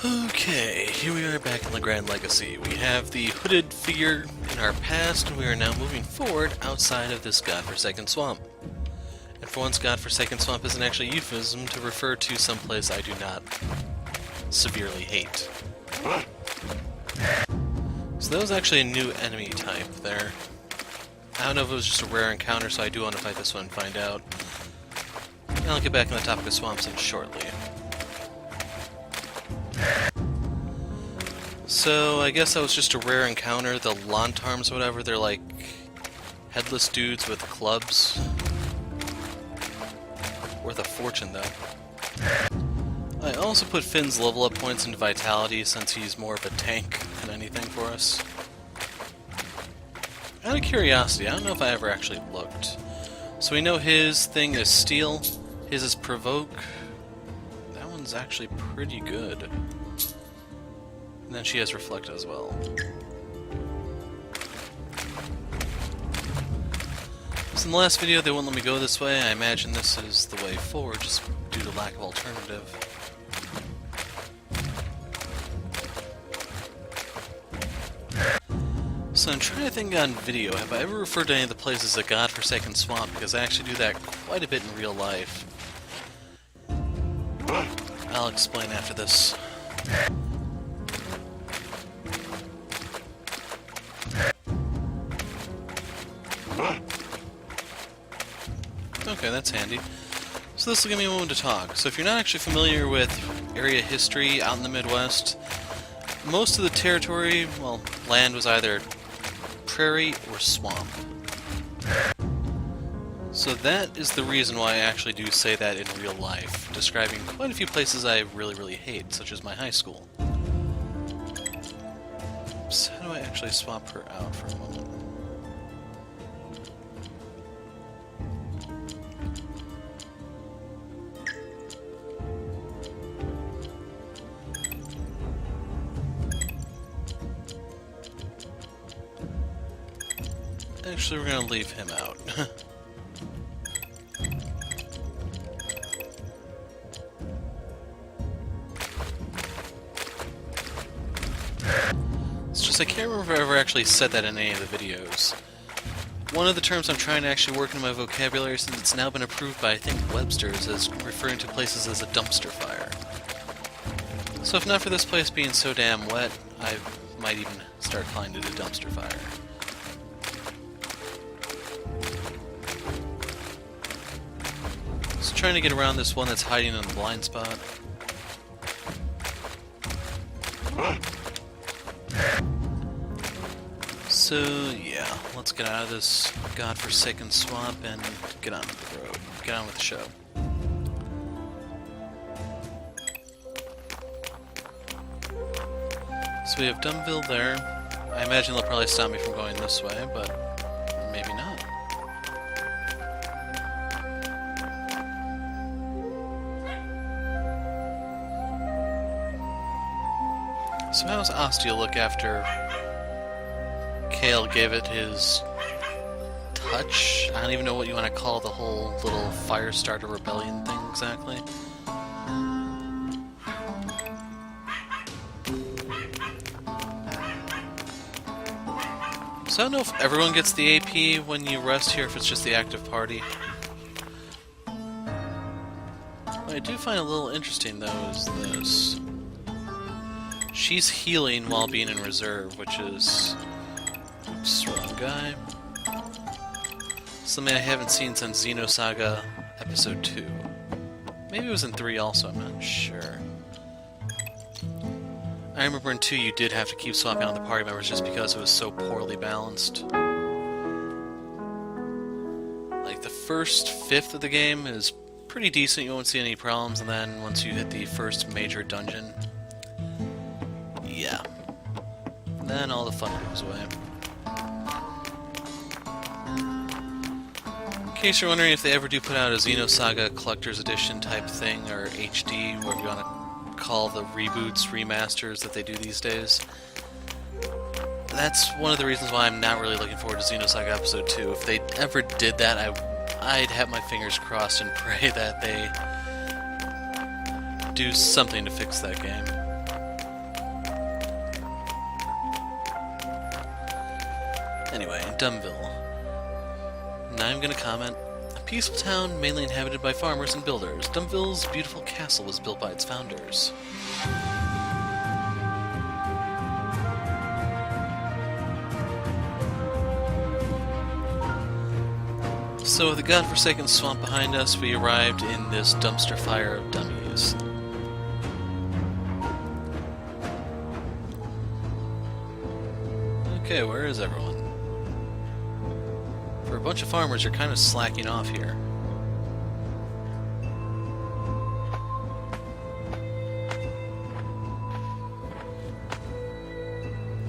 Okay, here we are back in Legrand Legacy. We have the hooded figure in our past, and we are now moving forward outside of this godforsaken swamp. And for once, godforsaken swamp isn't actually a euphemism to refer to some place I do not severely hate. So that was actually a new enemy type there. I don't know if it was just a rare encounter, so I do want to fight this one and find out. And I'll get back on the topic of swamps in shortly. So, I guess that was just a rare encounter. The Lontarms or whatever, they're like headless dudes with clubs. Worth a fortune, though. I also put Finn's level up points into Vitality since he's more of a tank than anything for us. Out of curiosity, I don't know if I ever actually looked. So we know his thing is Steal, his is Provoke. That one's actually pretty good. And then she has Reflect as well. So in the last video they wouldn't let me go this way. I imagine this is the way forward, just due to lack of alternative. So I'm trying to think on video, have I ever referred to any of the places as a godforsaken swamp? Because I actually do that quite a bit in real life. I'll explain after this. Okay, that's handy. So this will give me a moment to talk. So if you're not actually familiar with area history out in the Midwest, most of the territory, well, land was either prairie or swamp. So that is the reason why I actually do say that in real life, describing quite a few places I really hate, such as my high school. So how do I actually swap her out for a moment? Actually, we're gonna leave him out. It's just I can't remember if I ever actually said that in any of the videos. One of the terms I'm trying to actually work into my vocabulary, since it's now been approved by, I think, Webster's, is referring to places as a dumpster fire. So if not for this place being so damn wet, I might even start calling it a dumpster fire. Just trying to get around this one that's hiding in the blind spot. So, yeah, let's get out of this godforsaken swamp and get on with the road. Get on with the show. So we have Dumville there. I imagine they'll probably stop me from going this way, but maybe not. So how does Ostia look after Kale gave it his touch? I don't even know what you want to call the whole little fire starter rebellion thing exactly. So I don't know if everyone gets the AP when you rest here, if it's just the active party. What I do find a little interesting though is this. She's healing while being in reserve, which is... Oops, wrong guy. Something I haven't seen since Xenosaga Episode 2. Maybe it was in 3 also, I'm not sure. I remember in 2 you did have to keep swapping out the party members just because it was so poorly balanced. Like, the first fifth of the game is pretty decent, you won't see any problems, and then once you hit the first major dungeon, yeah. Then all the fun goes away. In case you're wondering if they ever do put out a Xenosaga Collector's Edition type thing, or HD, whatever you want to call the reboots, remasters that they do these days, that's one of the reasons why I'm not really looking forward to Xenosaga Episode 2. If they ever did that, I'd have my fingers crossed and pray that they do something to fix that game. Anyway, Dumville. Now I'm gonna comment. A peaceful town mainly inhabited by farmers and builders. Dumville's beautiful castle was built by its founders. So with the godforsaken swamp behind us, we arrived in this dumpster fire of dummies. Okay, where is everyone? For a bunch of farmers, you're kind of slacking off here.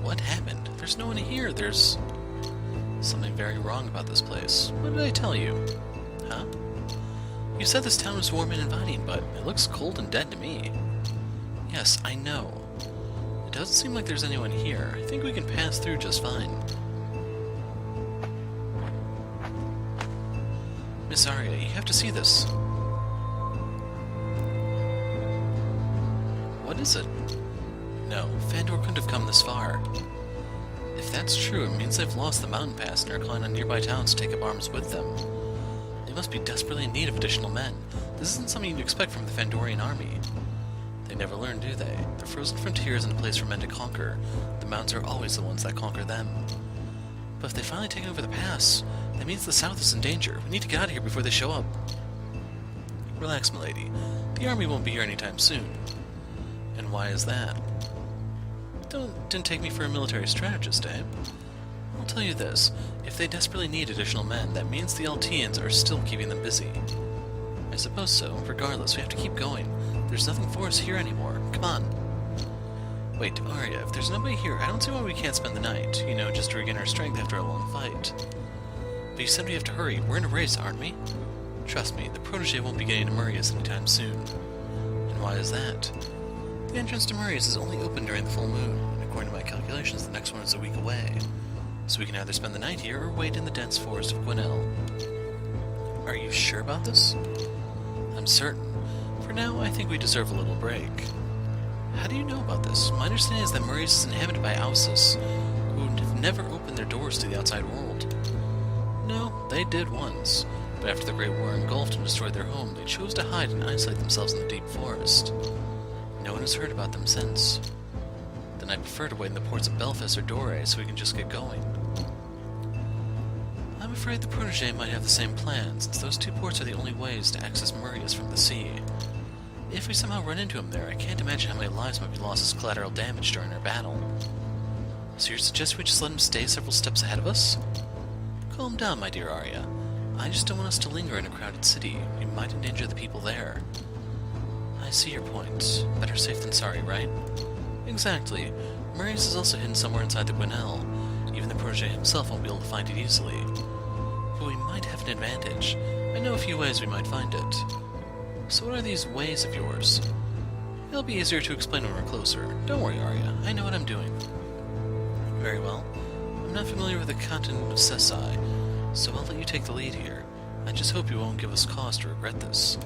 What happened? There's no one here. There's something very wrong about this place. What did I tell you? Huh? You said this town was warm and inviting, but it looks cold and dead to me. Yes, I know. It doesn't seem like there's anyone here. I think we can pass through just fine. Miss Arya, you have to see this. What is it? No, Fandor couldn't have come this far. If that's true, it means they've lost the mountain pass and are calling on nearby towns to take up arms with them. They must be desperately in need of additional men. This isn't something you'd expect from the Fandorian army. They never learn, do they? The frozen frontier isn't a place for men to conquer. The mountains are always the ones that conquer them. But if they finally take over the pass, that means the south is in danger. We need to get out of here before they show up. Relax, milady. The army won't be here anytime soon. And why is that? Didn't take me for a military strategist, eh? I'll tell you this. If they desperately need additional men, that means the Altians are still keeping them busy. I suppose so. Regardless, we have to keep going. There's nothing for us here anymore. Come on. Wait, Arya, if there's nobody here, I don't see why we can't spend the night. You know, just to regain our strength after a long fight. But you said we have to hurry. We're in a race, aren't we? Trust me, the protege won't be getting to Marius anytime soon. And why is that? The entrance to Marius is only open during the full moon, and according to my calculations, the next one is a week away. So we can either spend the night here or wait in the dense forest of Gwinnell. Are you sure about this? I'm certain. For now, I think we deserve a little break. How do you know about this? My understanding is that Marius is inhabited by Ausis, who have never opened their doors to the outside world. No, they did once, but after the Great War engulfed and destroyed their home, they chose to hide and isolate themselves in the deep forest. No one has heard about them since. Then I prefer to wait in the ports of Belfast or Dore so we can just get going. I'm afraid the protege might have the same plan, since those two ports are the only ways to access Marius from the sea. If we somehow run into him there, I can't imagine how many lives might be lost as collateral damage during our battle. So you're suggesting we just let him stay several steps ahead of us? Calm down, my dear Arya. I just don't want us to linger in a crowded city. We might endanger the people there. I see your point. Better safe than sorry, right? Exactly. Marius is also hidden somewhere inside the Gwinnell. Even the protege himself won't be able to find it easily. But we might have an advantage. I know a few ways we might find it. So what are these ways of yours? It'll be easier to explain when we're closer. Don't worry, Arya. I know what I'm doing. Very well. I'm not familiar with the continent of Sesai, so I'll let you take the lead here. I just hope you won't give us cause to regret this.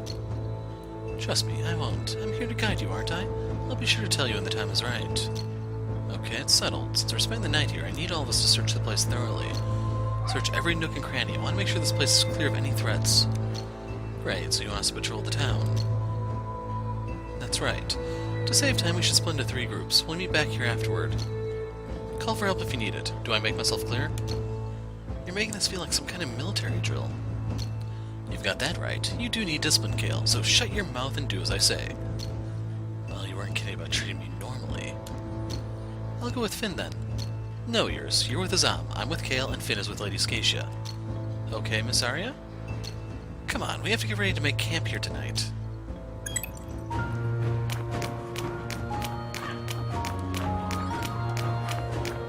Trust me, I won't. I'm here to guide you, aren't I? I'll be sure to tell you when the time is right. Okay, it's settled. Since we're spending the night here, I need all of us to search the place thoroughly. Search every nook and cranny. I want to make sure this place is clear of any threats. Great, so you want us to patrol the town. That's right. To save time, we should split into 3 groups. We'll meet back here afterward. Call for help if you need it. Do I make myself clear? You're making this feel like some kind of military drill. You've got that right. You do need discipline, Kale, so shut your mouth and do as I say. Well, you weren't kidding about treating me normally. I'll go with Finn, then. No, yours. You're with Azam. I'm with Kale, and Finn is with Lady Scatia. Okay, Miss Arya? Come on, we have to get ready to make camp here tonight.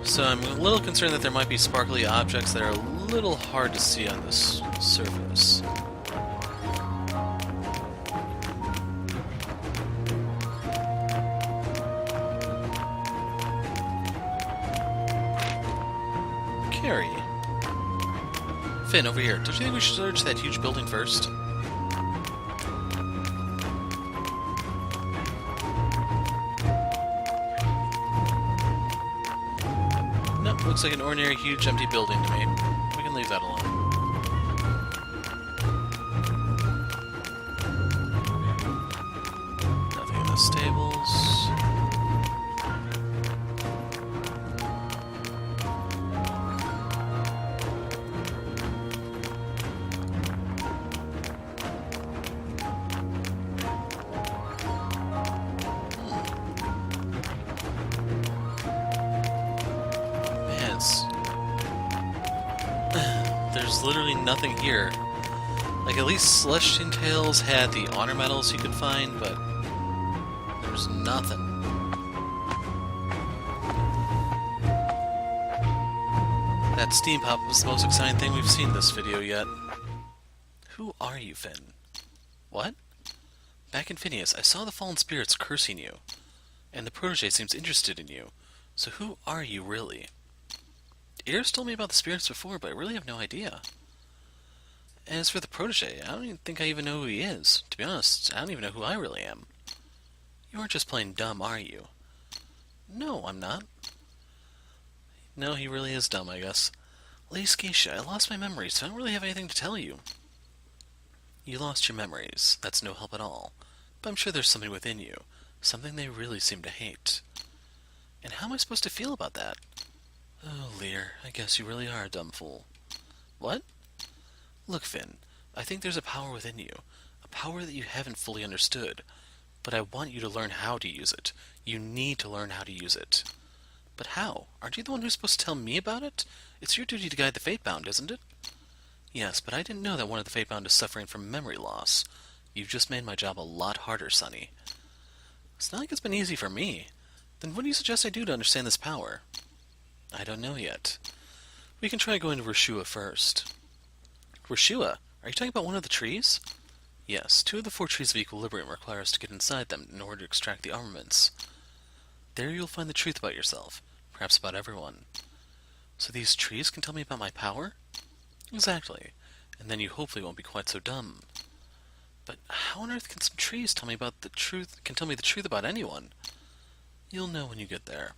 So I'm a little concerned that there might be sparkly objects that are a little hard to see on this surface. Carrie. Finn, over here. Don't you think we should search that huge building first? looks like an ordinary, huge, empty building to me. We can leave that alone. Nothing in the stables. There's literally nothing here. Like, at least Celestian Tales had the honor medals you could find, but there's nothing. That steam pop was the most exciting thing we've seen in this video yet. Who are you, Finn? What? Back in Finias, I saw the fallen spirits cursing you, and the protege seems interested in you. So who are you, really? Ears told me about the spirits before, but I really have no idea. As for the protege, I don't even think I even know who he is. To be honest, I don't even know who I really am. You aren't just plain dumb, are you? No, I'm not. No, he really is dumb, I guess. Lady Scatia, I lost my memories, so I don't really have anything to tell you. You lost your memories. That's no help at all. But I'm sure there's something within you. Something they really seem to hate. And how am I supposed to feel about that? Oh, Lear, I guess you really are a dumb fool. What? Look, Finn, I think there's a power within you. A power that you haven't fully understood. But I want you to learn how to use it. You need to learn how to use it. But how? Aren't you the one who's supposed to tell me about it? It's your duty to guide the Fatebound, isn't it? Yes, but I didn't know that one of the Fatebound is suffering from memory loss. You've just made my job a lot harder, Sonny. It's not like it's been easy for me. Then what do you suggest I do to understand this power? I don't know yet. We can try going to Rashua first. Rashua? Are you talking about one of the trees? Yes, 2 of the 4 trees of equilibrium require us to get inside them in order to extract the armaments. There you'll find the truth about yourself, perhaps about everyone. So these trees can tell me about my power? Exactly, and then you hopefully won't be quite so dumb. But how on earth can some trees tell me about the truth, can tell me the truth about anyone? You'll know when you get there.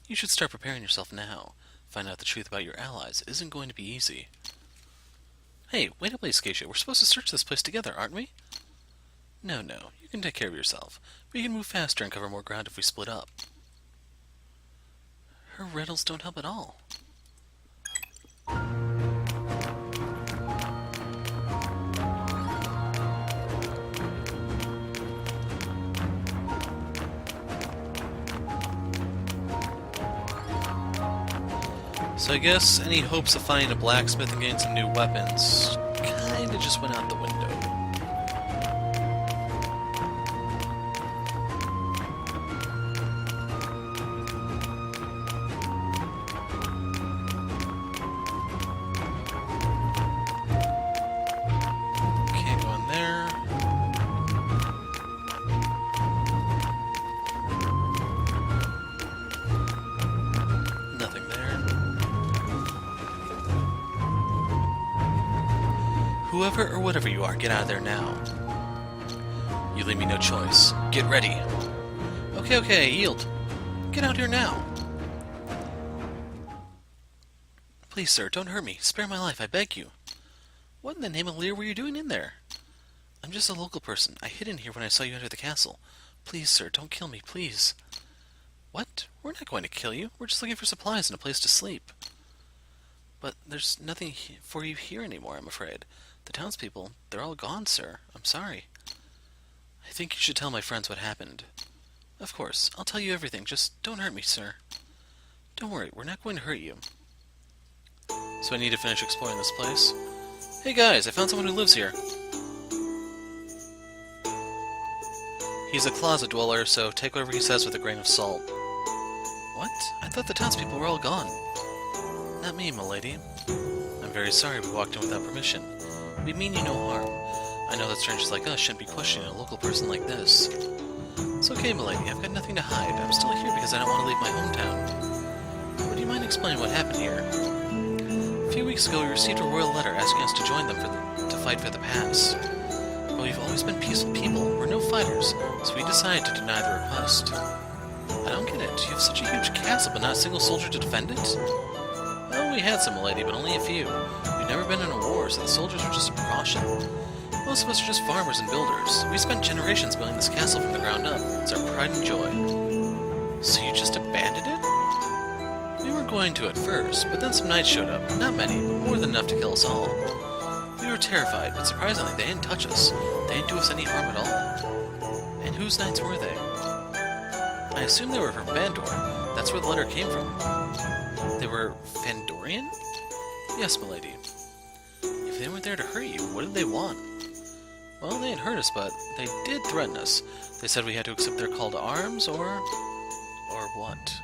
You should start preparing yourself now. Find out the truth about your allies isn't going to be easy. Hey, wait up, Lady Scatia. We're supposed to search this place together, aren't we? No, you can take care of yourself. We can move faster and cover more ground if we split up. Her riddles don't help at all. So I guess any hopes of finding a blacksmith and getting some new weapons kinda just went out the window. Can't go in there. Nothing there. Whoever or whatever you are, get out of there now. You leave me no choice. Get ready. Okay, yield. Get out here now. Please, sir, don't hurt me. Spare my life, I beg you. What in the name of Lear were you doing in there? I'm just a local person. I hid in here when I saw you enter the castle. Please, sir, don't kill me, please. What? We're not going to kill you. We're just looking for supplies and a place to sleep. But there's nothing for you here anymore, I'm afraid. The townspeople, they're all gone, sir. I'm sorry. I think you should tell my friends what happened. Of course, I'll tell you everything. Just don't hurt me, sir. Don't worry, we're not going to hurt you. So I need to finish exploring this place. Hey guys, I found someone who lives here. He's a closet dweller, so take whatever he says with a grain of salt. What? I thought the townspeople were all gone. Not me, milady. I'm very sorry we walked in without permission. We mean you no harm. I know that strangers like us shouldn't be questioning a local person like this. It's okay, milady. I've got nothing to hide. I'm still here because I don't want to leave my hometown. Would you mind explaining what happened here? A few weeks ago, we received a royal letter asking us to join them to fight for the pass. But we've always been peaceful people. We're no fighters, so we decided to deny the request. I don't get it. You have such a huge castle, but not a single soldier to defend it? Oh, we had some, milady, but only a few. We've never been in a war, so the soldiers were just a precaution. Most of us are just farmers and builders. We spent generations building this castle from the ground up. It's our pride and joy. So you just abandoned it? We were going to at first, but then some knights showed up. Not many, but more than enough to kill us all. We were terrified, but surprisingly, they didn't touch us. They didn't do us any harm at all. And whose knights were they? I assume they were from Bandor. That's where the letter came from. They were Fandorian? Yes, milady. If they weren't there to hurt you, what did they want? Well, they didn't hurt us, but they did threaten us. They said we had to accept their call to arms, or what?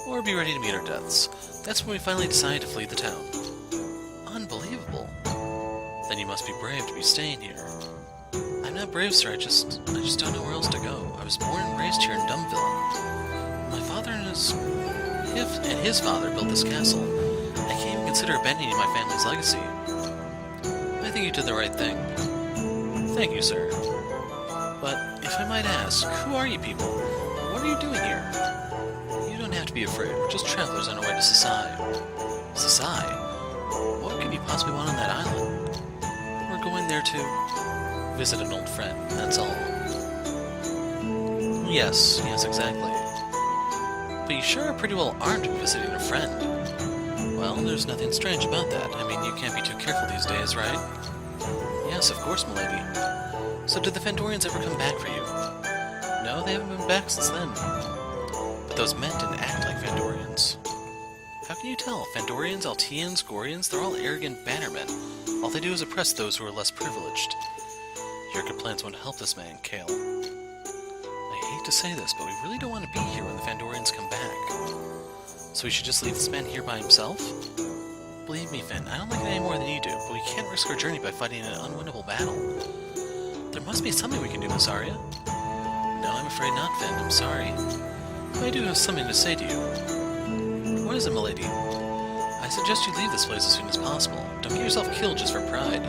Or be ready to meet our deaths. That's when we finally decided to flee the town. Unbelievable. Then you must be brave to be staying here. I'm not brave, sir. I just don't know where else to go. I was born and raised here in Dumville. My father and his father built this castle. I can't even consider abandoning my family's legacy. I think you did the right thing. Thank you, sir. But if I might ask, who are you people? What are you doing here? You don't have to be afraid. We're just travelers on our way to Sasai. Sasai? What could you possibly want on that island? We're going there to visit an old friend, that's all. Yes, exactly. But you sure are pretty well armed to be visiting a friend. Well, there's nothing strange about that. I mean, you can't be too careful these days, right? Yes, of course, milady. So did the Fandorians ever come back for you? No, they haven't been back since then. But those men didn't act like Fandorians. How can you tell? Fandorians, Altians, Gorians, they're all arrogant bannermen. All they do is oppress those who are less privileged. Your good plans won't help this man, Kale. I hate to say this, but we really don't want to be here when the Fandorians come back. So we should just leave this man here by himself? Believe me, Finn, I don't like it any more than you do, but we can't risk our journey by fighting an unwinnable battle. There must be something we can do, Miss Arya. No, I'm afraid not, Finn. I'm sorry. But I do have something to say to you. What is it, milady? I suggest you leave this place as soon as possible. Don't get yourself killed just for pride.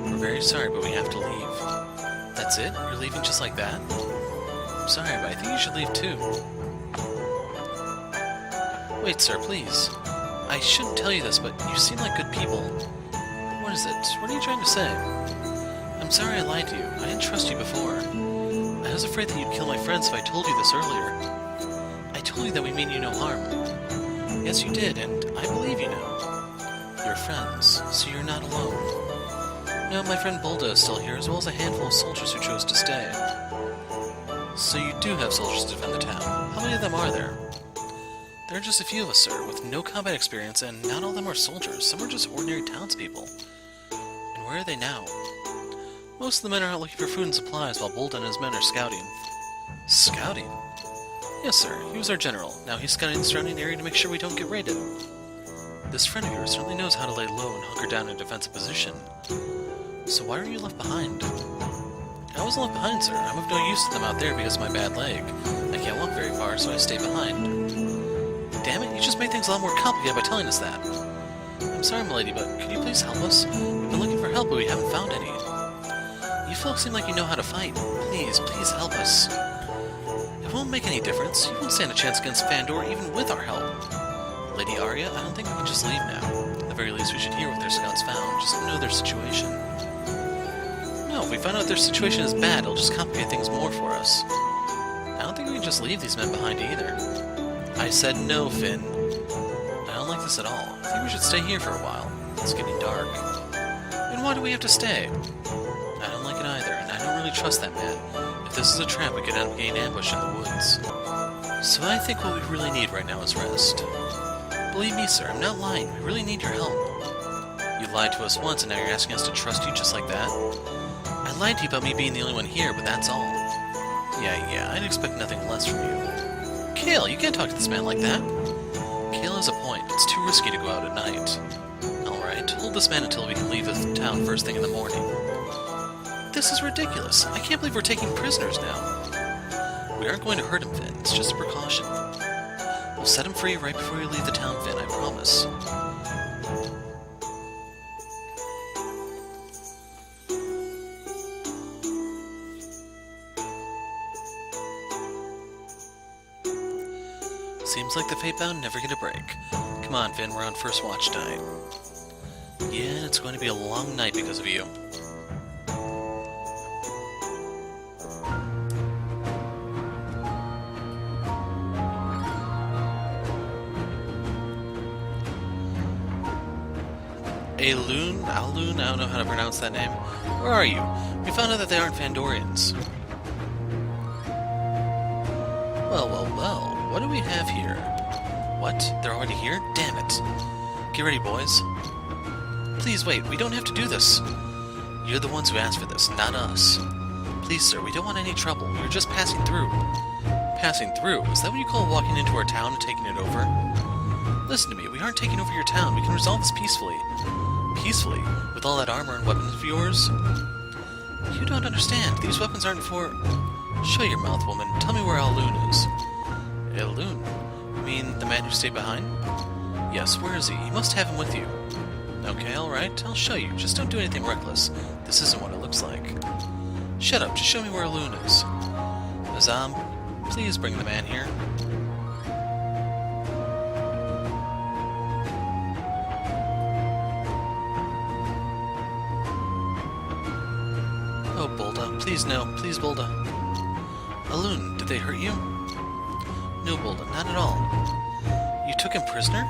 We're very sorry, but we have to leave. That's it? You're leaving just like that? I'm sorry, but I think you should leave too. Wait, sir, please. I shouldn't tell you this, but you seem like good people. What is it? What are you trying to say? I'm sorry I lied to you. I didn't trust you before. I was afraid that you'd kill my friends if I told you this earlier. I told you that we mean you no harm. Yes, you did, and I believe you now. You're friends, so you're not alone. No, my friend Bulda is still here, as well as a handful of soldiers who chose to stay. So you do have soldiers to defend the town. How many of them are there? There are just a few of us, sir, with no combat experience, and not all of them are soldiers. Some are just ordinary townspeople. And where are they now? Most of the men are out looking for food and supplies, while Bulda and his men are scouting. Scouting? Yes, sir. He was our general. Now he's scouting the surrounding area to make sure we don't get raided. This friend of yours certainly knows how to lay low and hunker down in a defensive position. So why were you left behind? I wasn't left behind, sir. I'm of no use to them out there because of my bad leg. I can't walk very far, so I stay behind. Damn it, you just made things a lot more complicated by telling us that. I'm sorry, milady, but could you please help us? We've been looking for help, but we haven't found any. You folks seem like you know how to fight. Please help us. It won't make any difference. You won't stand a chance against Fandor even with our help. Lady Arya, I don't think we can just leave now. At the very least, we should hear what their scouts found, just to know their situation. No, if we find out their situation is bad, it'll just complicate things more for us. I don't think we can just leave these men behind either. I said no, Finn. I don't like this at all. I think we should stay here for a while. It's getting dark. And why do we have to stay? I don't like it either, and I don't really trust that man. If this is a trap, we could end up getting ambushed in the woods. So I think what we really need right now is rest. Believe me, sir, I'm not lying. We really need your help. You lied to us once, and now you're asking us to trust you just like that? I lied to you about me being the only one here, but that's all. Yeah, I'd expect nothing less from you. Kale, you can't talk to this man like that. Kale has a point. It's too risky to go out at night. Alright, hold this man until we can leave the town first thing in the morning. This is ridiculous. I can't believe we're taking prisoners now. We aren't going to hurt him, Finn. It's just a precaution. We'll set him free right before we leave the town, Finn, I promise. Seems like the Fatebound never get a break. Come on, Finn, we're on first watch tonight. Yeah, it's going to be a long night because of you. Aloon? I don't know how to pronounce that name. Where are you? We found out that they aren't Fandorians. Well, what do we have here? What? They're already here? Damn it. Get ready, boys. Please wait, we don't have to do this. You're the ones who asked for this, not us. Please, sir, we don't want any trouble. We were just passing through. Passing through? Is that what you call walking into our town and taking it over? Listen to me, we aren't taking over your town. We can resolve this peacefully. Peacefully? With all that armor and weapons of yours? You don't understand. These weapons aren't for... Shut your mouth, woman. Tell me where Aloon is. Aloon? You mean the man who stayed behind? Yes, where is he? You must have him with you. Okay, alright. I'll show you. Just don't do anything reckless. This isn't what it looks like. Shut up. Just show me where Aloon is. Azam, please bring the man here. Oh, Bulda. Please, no. Please, Bulda. Aloon, did they hurt you? No, Bulda, not at all. You took him prisoner?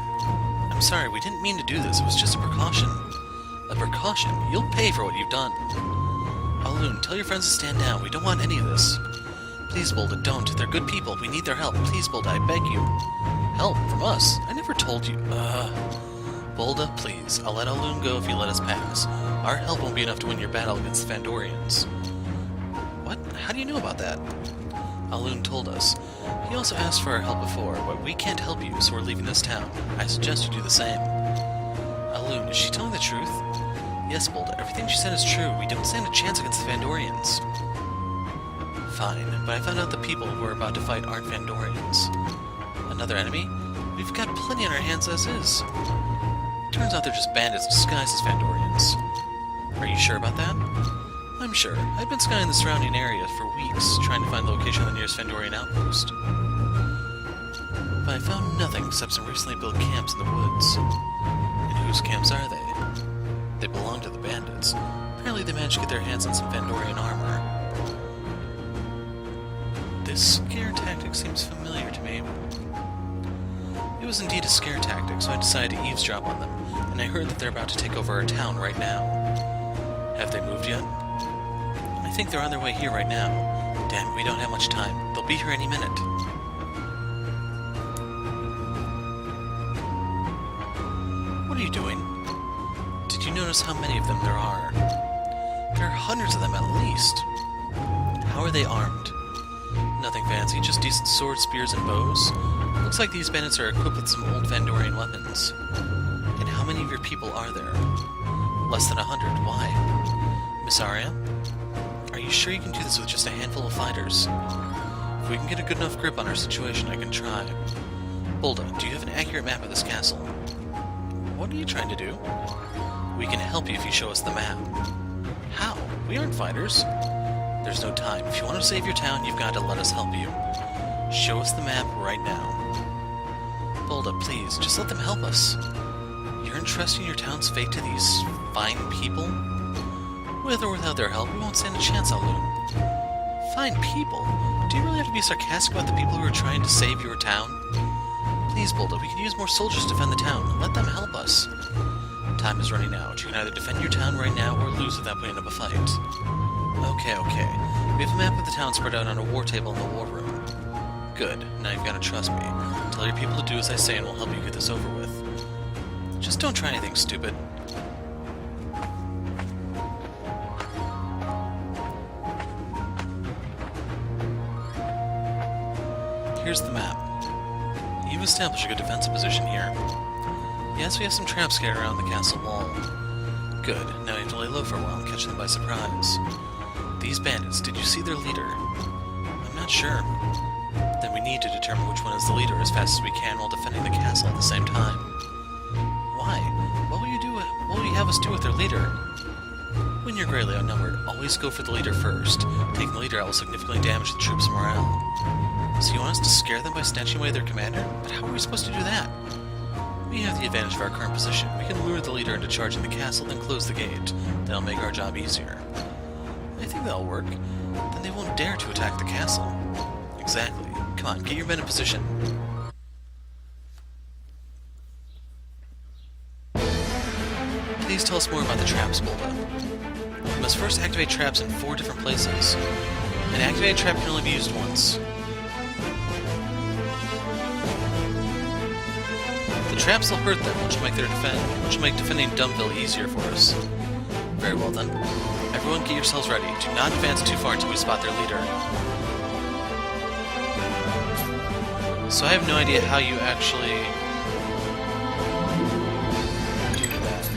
I'm sorry, we didn't mean to do this. It was just a precaution. A precaution? You'll pay for what you've done. Aloon, tell your friends to stand down. We don't want any of this. Please, Bulda, don't. They're good people. We need their help. Please, Bulda, I beg you. Help? From us? I never told you. Bulda, please. I'll let Aloon go if you let us pass. Our help won't be enough to win your battle against the Fandorians. What? How do you know about that? Aloon told us. He also asked for our help before, but we can't help you, so we're leaving this town. I suggest you do the same. Aloon, is she telling the truth? Yes, Bulda, everything she said is true. We don't stand a chance against the Fandorians. Fine, but I found out the people who are about to fight aren't Fandorians. Another enemy? We've got plenty on our hands as is. Turns out they're just bandits disguised as Fandorians. Are you sure about that? I'm sure. I've been scanning the surrounding area for weeks, trying to find the location of the nearest Fandorian outpost. But I found nothing except some recently built camps in the woods. And whose camps are they? They belong to the bandits. Apparently they managed to get their hands on some Fandorian armor. This scare tactic seems familiar to me. It was indeed a scare tactic, so I decided to eavesdrop on them, and I heard that they're about to take over our town right now. Have they moved yet? I think they're on their way here right now. Damn, we don't have much time. They'll be here any minute. What are you doing? Did you notice how many of them there are? There are hundreds of them at least. How are they armed? Nothing fancy, just decent swords, spears, and bows. Looks like these bandits are equipped with some old Fandorian weapons. And how many of your people are there? Less than 100. Why? Miss Arya? Are you sure you can do this with just a handful of fighters? If we can get a good enough grip on our situation, I can try. Bulda, do you have an accurate map of this castle? What are you trying to do? We can help you if you show us the map. How? We aren't fighters. There's no time. If you want to save your town, you've got to let us help you. Show us the map right now. Bulda, please, just let them help us. You're entrusting your town's fate to these fine people? With or without their help, we won't stand a chance, Aloon. Fine people? Do you really have to be sarcastic about the people who are trying to save your town? Please, Bulda, we could use more soldiers to defend the town. Let them help us. Time is running out. You can either defend your town right now or lose without putting up a fight. Okay. We have a map of the town spread out on a war table in the war room. Good. Now you've got to trust me. Tell your people to do as I say and we'll help you get this over with. Just don't try anything stupid. Here's the map. You've established a good defensive position here. Yes, we have some traps scattered around the castle wall. Good. Now you have to lay low for a while and catch them by surprise. These bandits, did you see their leader? I'm not sure. Then we need to determine which one is the leader as fast as we can while defending the castle at the same time. Why? What will you have us do with their leader? When you're greatly outnumbered, always go for the leader first. Taking the leader out will significantly damage the troops' morale. So you want us to scare them by snatching away their commander? But how are we supposed to do that? We have the advantage of our current position. We can lure the leader into charging the castle, then close the gate. That'll make our job easier. I think that'll work. Then they won't dare to attack the castle. Exactly. Come on, get your men in position. Please tell us more about the traps, Bulba. You must first activate traps in 4 different places. An activated trap can only be used once. The traps will hurt them, which will make defending Dumville easier for us. Very well then. Everyone get yourselves ready. Do not advance too far until we spot their leader. So I have no idea how you actually do that.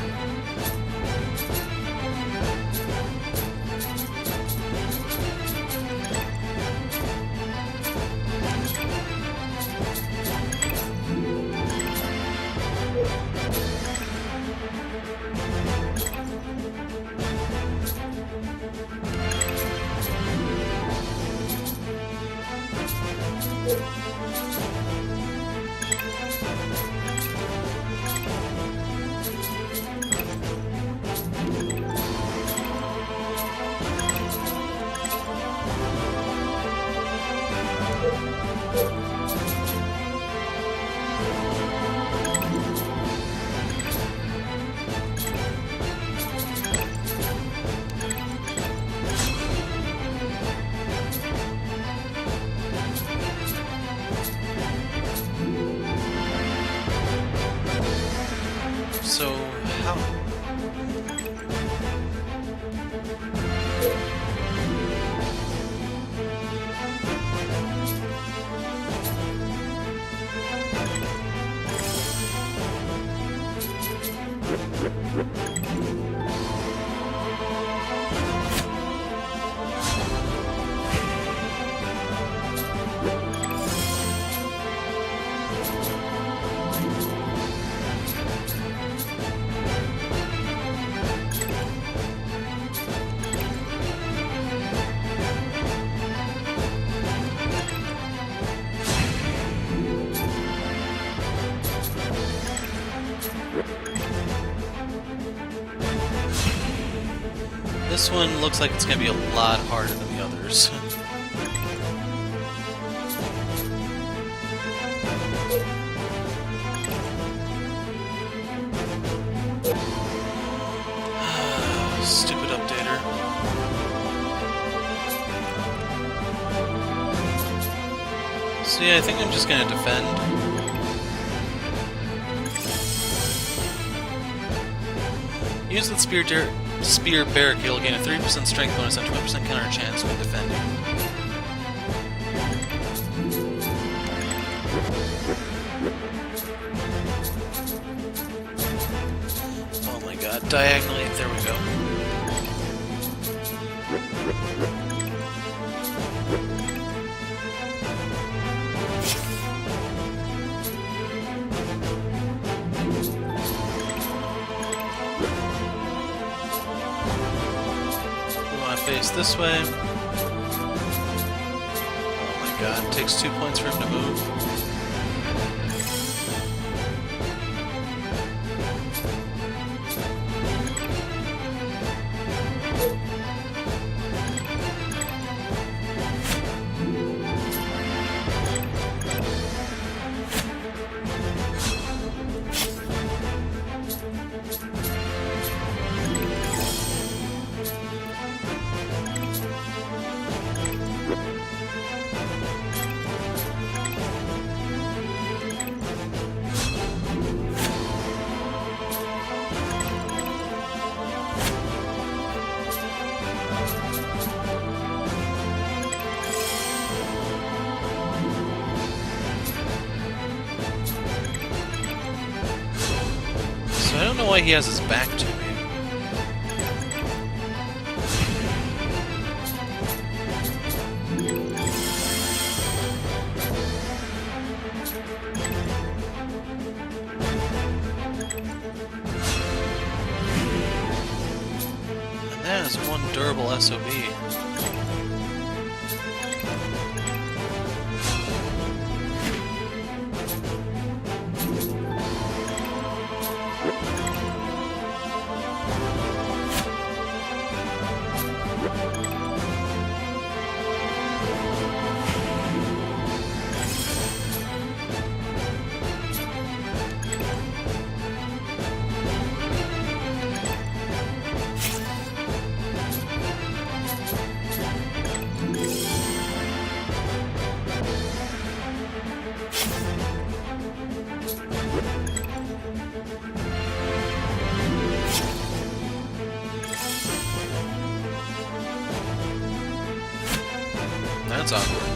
So, how? This one looks like it's going to be a lot harder than the others. Stupid updater. So yeah, I think I'm just going to defend. Use the spear barricade will gain a 30% strength bonus and 20% counter chance when defending. Oh my god, diagonally, there we go. Face this way. Oh my god, it takes 2 points for him to move. I don't know why he has his back to me. And that is one durable SOB. That's awkward.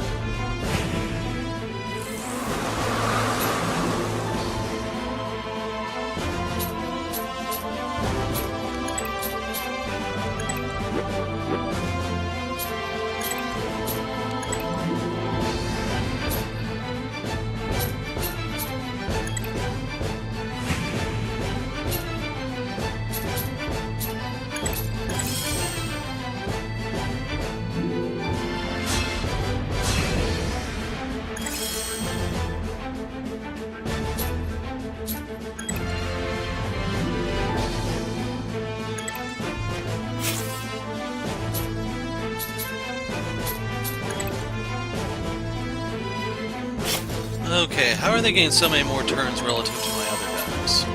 Okay, how are they getting so many more turns relative to my other guys?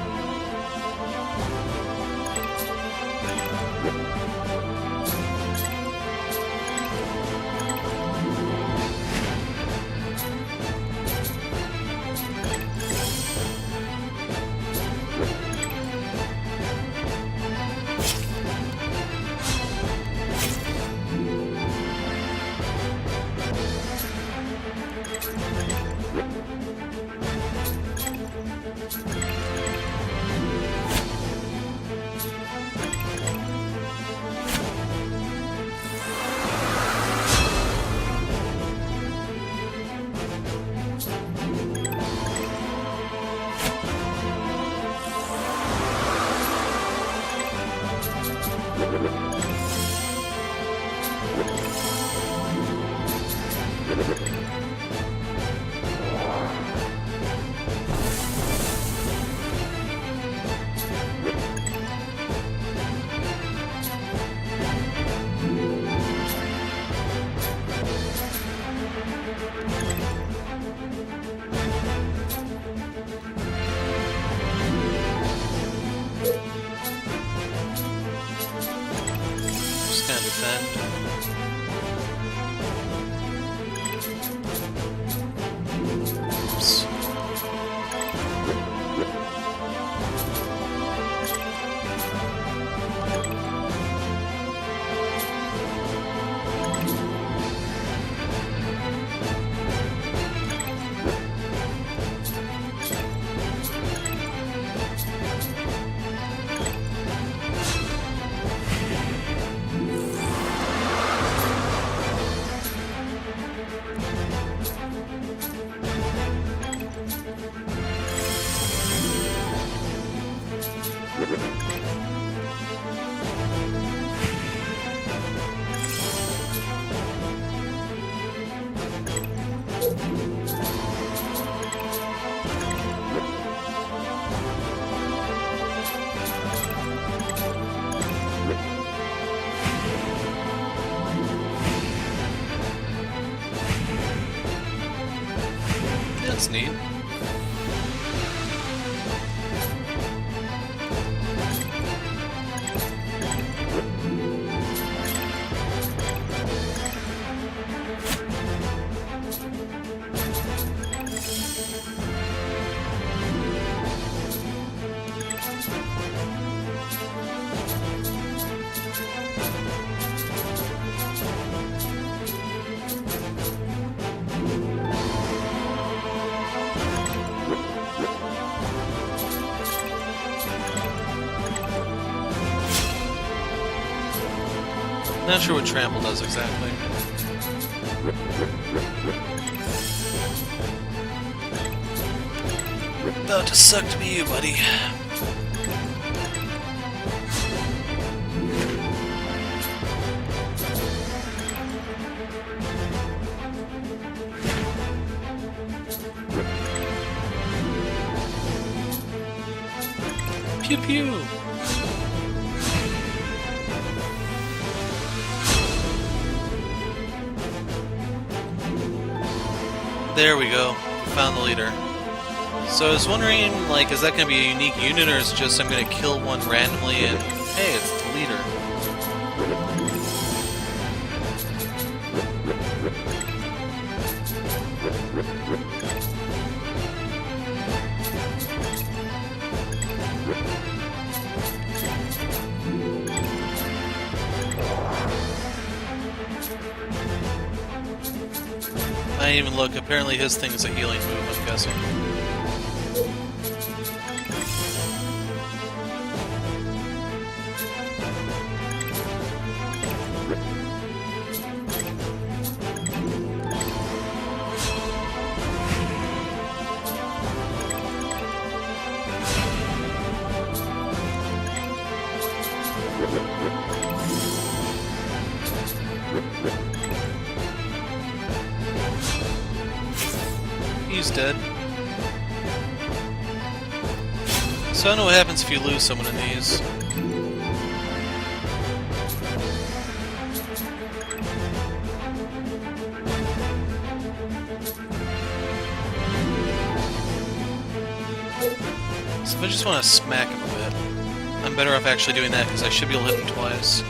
Just gonna defend. Oops. That's neat. Not sure what trample does exactly. About to suck to be you, buddy. Pew pew! There we go. We found the leader. So I was wondering, like, is that going to be a unique unit, or is it just I'm going to kill one randomly and, hey, it's the leader? didn't even look. Apparently his thing is a healing move, I'm guessing. He's dead. So I don't know what happens if you lose someone in these. So if I just want to smack him a bit, I'm better off actually doing that because I should be able to hit him twice.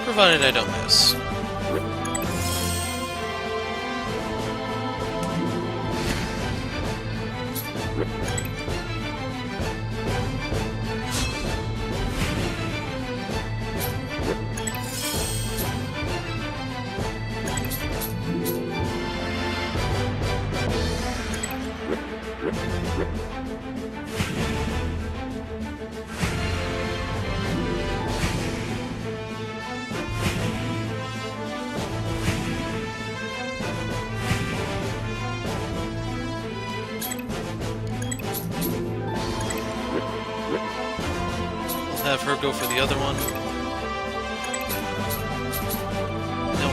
Provided I don't miss. Have her go for the other one. No.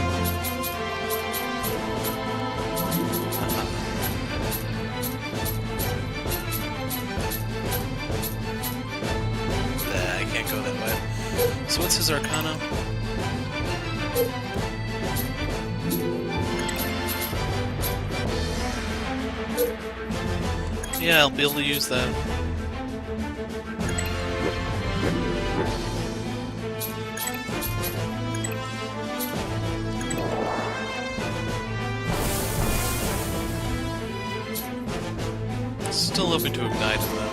I can't go that way. So what's his Arcana? Yeah, I'll be able to use that. Still hoping to ignite him, though.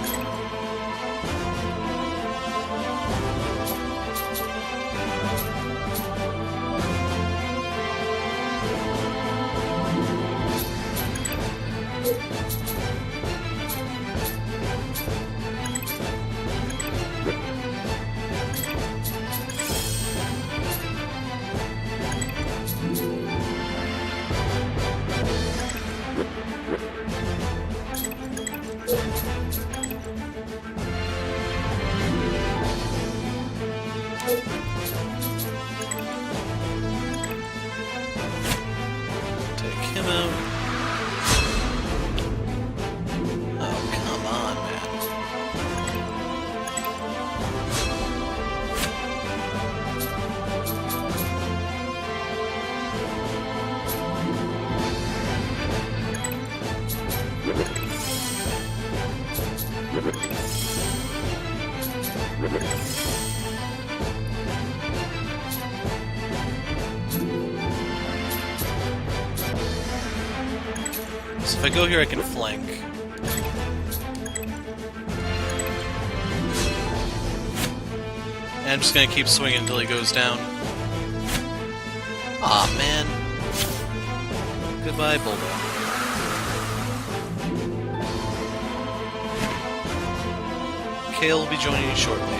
So if I go here, I can flank. And I'm just gonna keep swinging until he goes down. Aw, man. Goodbye, Bulldog. Kale will be joining you shortly.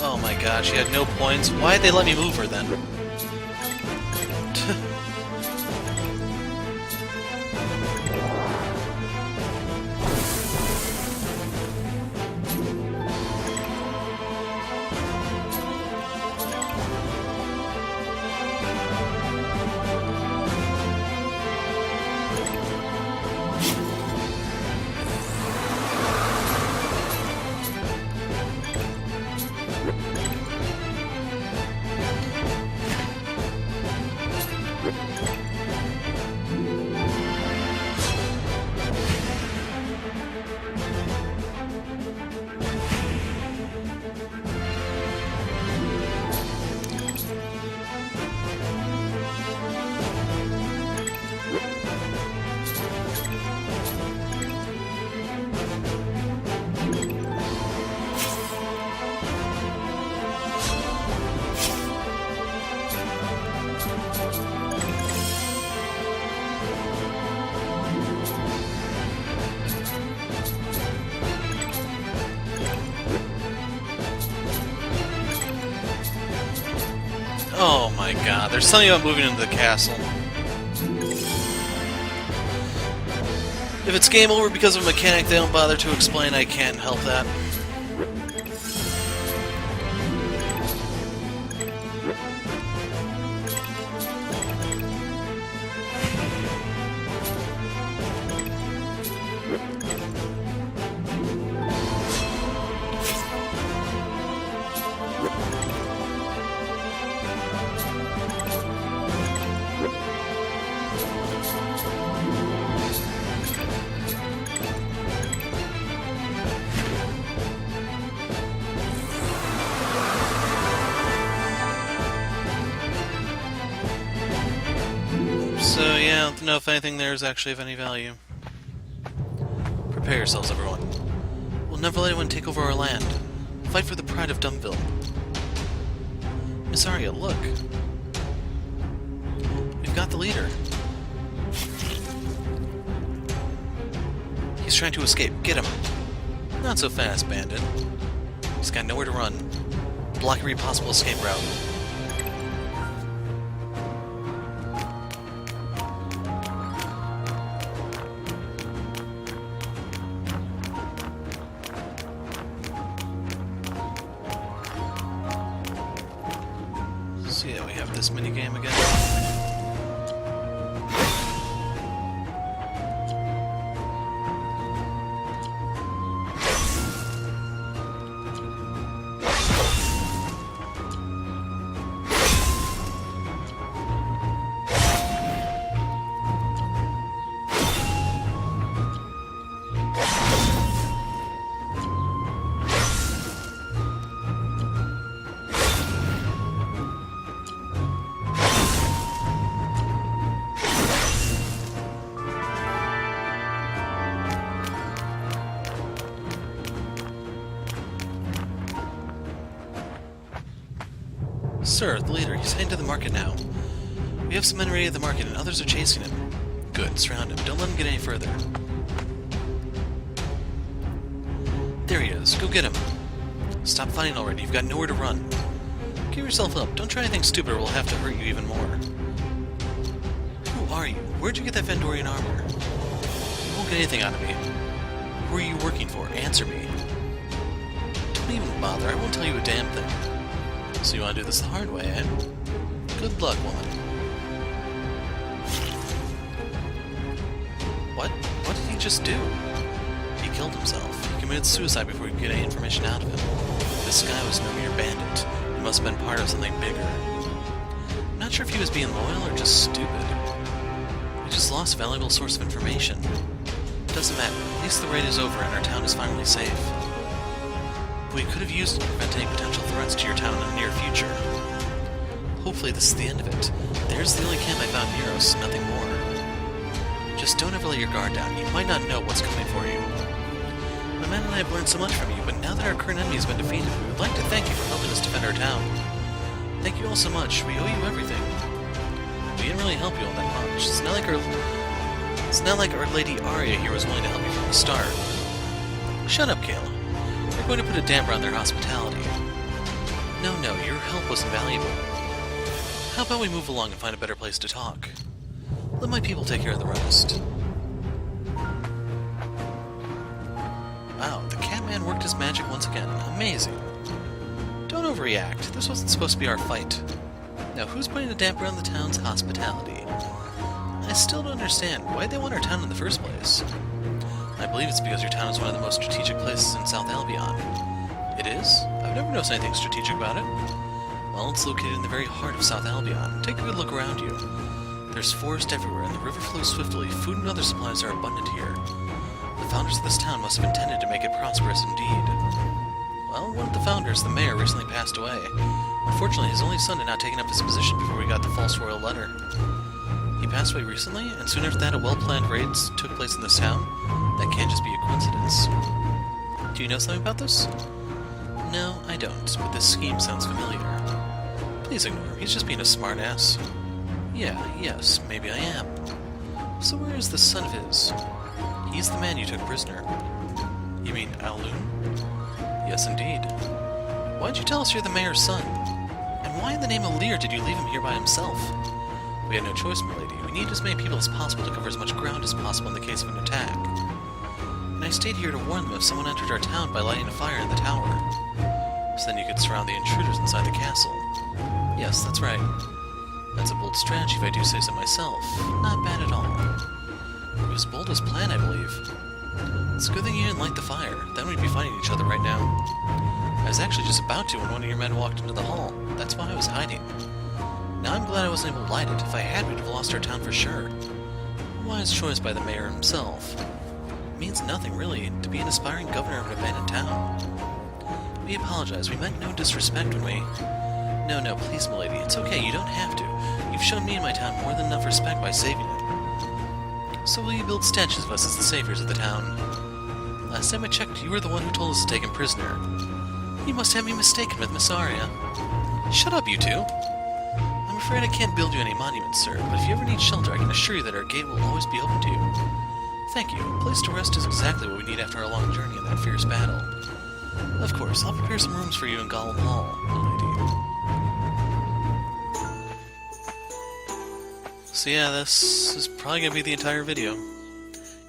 Oh my god, she had no points. Why'd they let me move her then? Oh my god, there's something about moving into the castle. If it's game over because of a mechanic they don't bother to explain, I can't help that. So yeah, I don't know if anything there is actually of any value. Prepare yourselves, everyone. We'll never let anyone take over our land. Fight for the pride of Dumville. Miss Arya, look. We've got the leader. He's trying to escape. Get him. Not so fast, bandit. He's got nowhere to run. Block every possible escape route. So yeah, we have this minigame again. Sir, the leader, he's heading to the market now. We have some men ready at the market and others are chasing him. Good, surround him. Don't let him get any further. There he is. Go get him. Stop fighting already. You've got nowhere to run. Give yourself up. Don't try anything stupid or we'll have to hurt you even more. Who are you? Where'd you get that Vendorian armor? You won't get anything out of me. Who are you working for? Answer me. Don't even bother. I won't tell you a damn thing. So you want to do this the hard way, eh? Good luck, woman. What? What did he just do? He killed himself. He committed suicide before we could get any information out of him. This guy was no mere bandit. He must have been part of something bigger. I'm not sure if he was being loyal or just stupid. We just lost a valuable source of information. Doesn't matter. At least the raid is over and our town is finally safe. We could have used it to prevent any potential threats to your town in the near future. Hopefully this is the end of it. There's the only camp I found near us, nothing more. Just don't ever let your guard down. You might not know what's coming for you. My men and I have learned so much from you, but now that our current enemy has been defeated, we would like to thank you for helping us defend our town. Thank you all so much. We owe you everything. really help you all that much. It's not like Our Lady Arya here was willing to help you from the start. Shut up, Kayla. You're going to put a damper on their hospitality. No, your help was invaluable. How about we move along and find a better place to talk? Let my people take care of the rest. Wow, the Catman worked his magic once again. Amazing. Don't overreact. This wasn't supposed to be our fight. Now, who's putting a damper on the town's hospitality? I still don't understand. Why'd they want our town in the first place? I believe it's because your town is one of the most strategic places in South Albion. It is? I've never noticed anything strategic about it. Well, it's located in the very heart of South Albion. Take a good look around you. There's forest everywhere, and the river flows swiftly. Food and other supplies are abundant here. The founders of this town must have intended to make it prosperous indeed. Well, one of the founders, the mayor, recently passed away. Unfortunately, his only son had not taken up his position before we got the false royal letter. He passed away recently, and soon after that a well-planned raid took place in this town. That can't just be a coincidence. Do you know something about this? No, I don't, but this scheme sounds familiar. Please ignore him, he's just being a smartass. Yes, maybe I am. So where is this son of his? He's the man you took prisoner. You mean Alun? Yes, indeed. Why'd you tell us you're the mayor's son? And why in the name of Lear did you leave him here by himself? We had no choice, milady. We need as many people as possible to cover as much ground as possible in the case of an attack. And I stayed here to warn them if someone entered our town by lighting a fire in the tower. So then you could surround the intruders inside the castle. Yes, that's right. That's a bold strategy if I do say so myself. Not bad at all. It was bold as planned, I believe. It's a good thing you didn't light the fire. Then we'd be fighting each other right now. I was actually just about to when one of your men walked into the hall. That's why I was hiding. Now I'm glad I wasn't able to light it. If I had, we'd have lost our town for sure. A wise choice by the mayor himself. It means nothing, really, to be an aspiring governor of an abandoned town. We apologize. We meant no disrespect when we... No, please, milady. It's okay. You don't have to. You've shown me and my town more than enough respect by saving it. So will you build statues of us as the saviors of the town? Last time I checked, you were the one who told us to take him prisoner. You must have me mistaken with Miss Arya. Shut up, you two. I'm afraid I can't build you any monuments, sir, but if you ever need shelter, I can assure you that our gate will always be open to you. Thank you. A place to rest is exactly what we need after our long journey in that fierce battle. Of course, I'll prepare some rooms for you in Gollum Hall, milady. So yeah, this is probably going to be the entire video.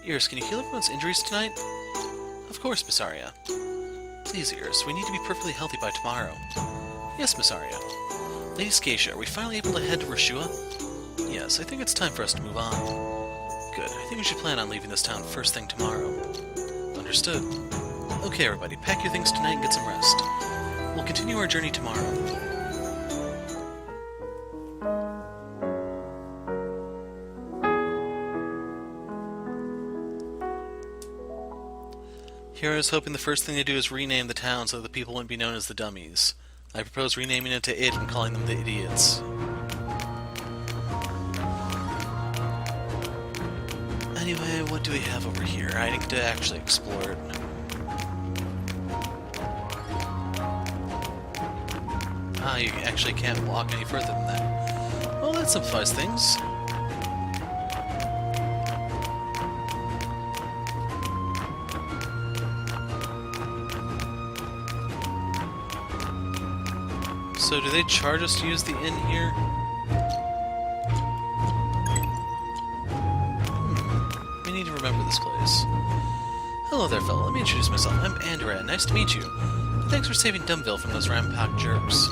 Iris, can you heal everyone's injuries tonight? Of course, Miss Arya. Please, Iris, we need to be perfectly healthy by tomorrow. Yes, Miss Arya. Lady Scatia, are we finally able to head to Rashua? Yes, I think it's time for us to move on. Good, I think we should plan on leaving this town first thing tomorrow. Understood. Okay, everybody, pack your things tonight and get some rest. We'll continue our journey tomorrow. Here I was hoping the first thing to do is rename the town so that the people wouldn't be known as the dummies. I propose renaming it to It and calling them the Idiots. Anyway, what do we have over here? I need to actually explore it. Ah, you actually can't walk any further than that. Well, that simplifies things. So do they charge us to use the inn here? We need to remember this place. Hello there, fellow. Let me introduce myself. I'm Andrea. Nice to meet you. Thanks for saving Dumville from those rampacked jerks.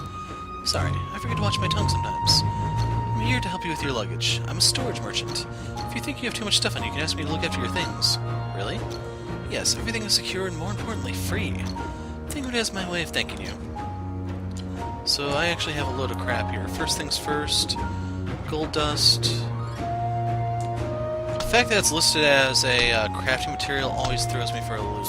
Sorry, I forget to watch my tongue sometimes. I'm here to help you with your luggage. I'm a storage merchant. If you think you have too much stuff on you, you can ask me to look after your things. Really? Yes, everything is secure and, more importantly, free. Think of it as my way of thanking you. So I actually have a load of crap here. First things first, gold dust. The fact that it's listed as a crafting material always throws me for a loop.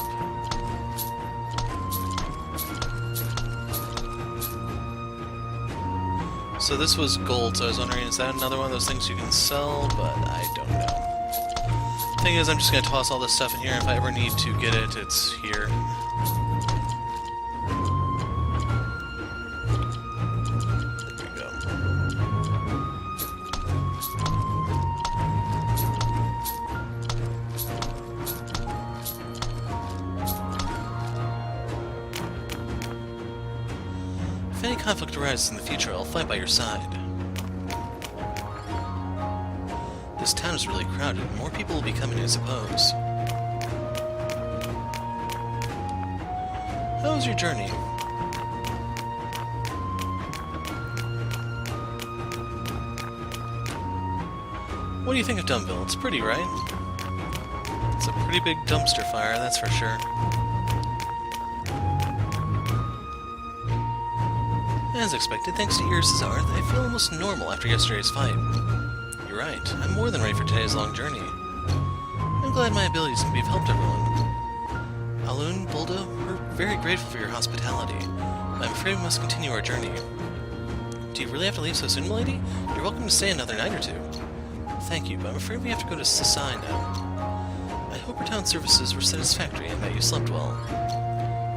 So this was gold, so I was wondering, is that another one of those things you can sell? But I don't know. Thing is, I'm just going to toss all this stuff in here. If I ever need to get it, it's here. conflict arises in the future, I'll fight by your side. This town is really crowded, and more people will be coming, I suppose. How was your journey? What do you think of Dumville? It's pretty, right? It's a pretty big dumpster fire, that's for sure. As expected, thanks to Iris' art, I feel almost normal after yesterday's fight. You're right, I'm more than ready for today's long journey. I'm glad my abilities can be of help to everyone. Alun, Bulda, we're very grateful for your hospitality. I'm afraid we must continue our journey. Do you really have to leave so soon, milady? You're welcome to stay another night or two. Thank you, but I'm afraid we have to go to Sasai now. I hope our town services were satisfactory and that you slept well.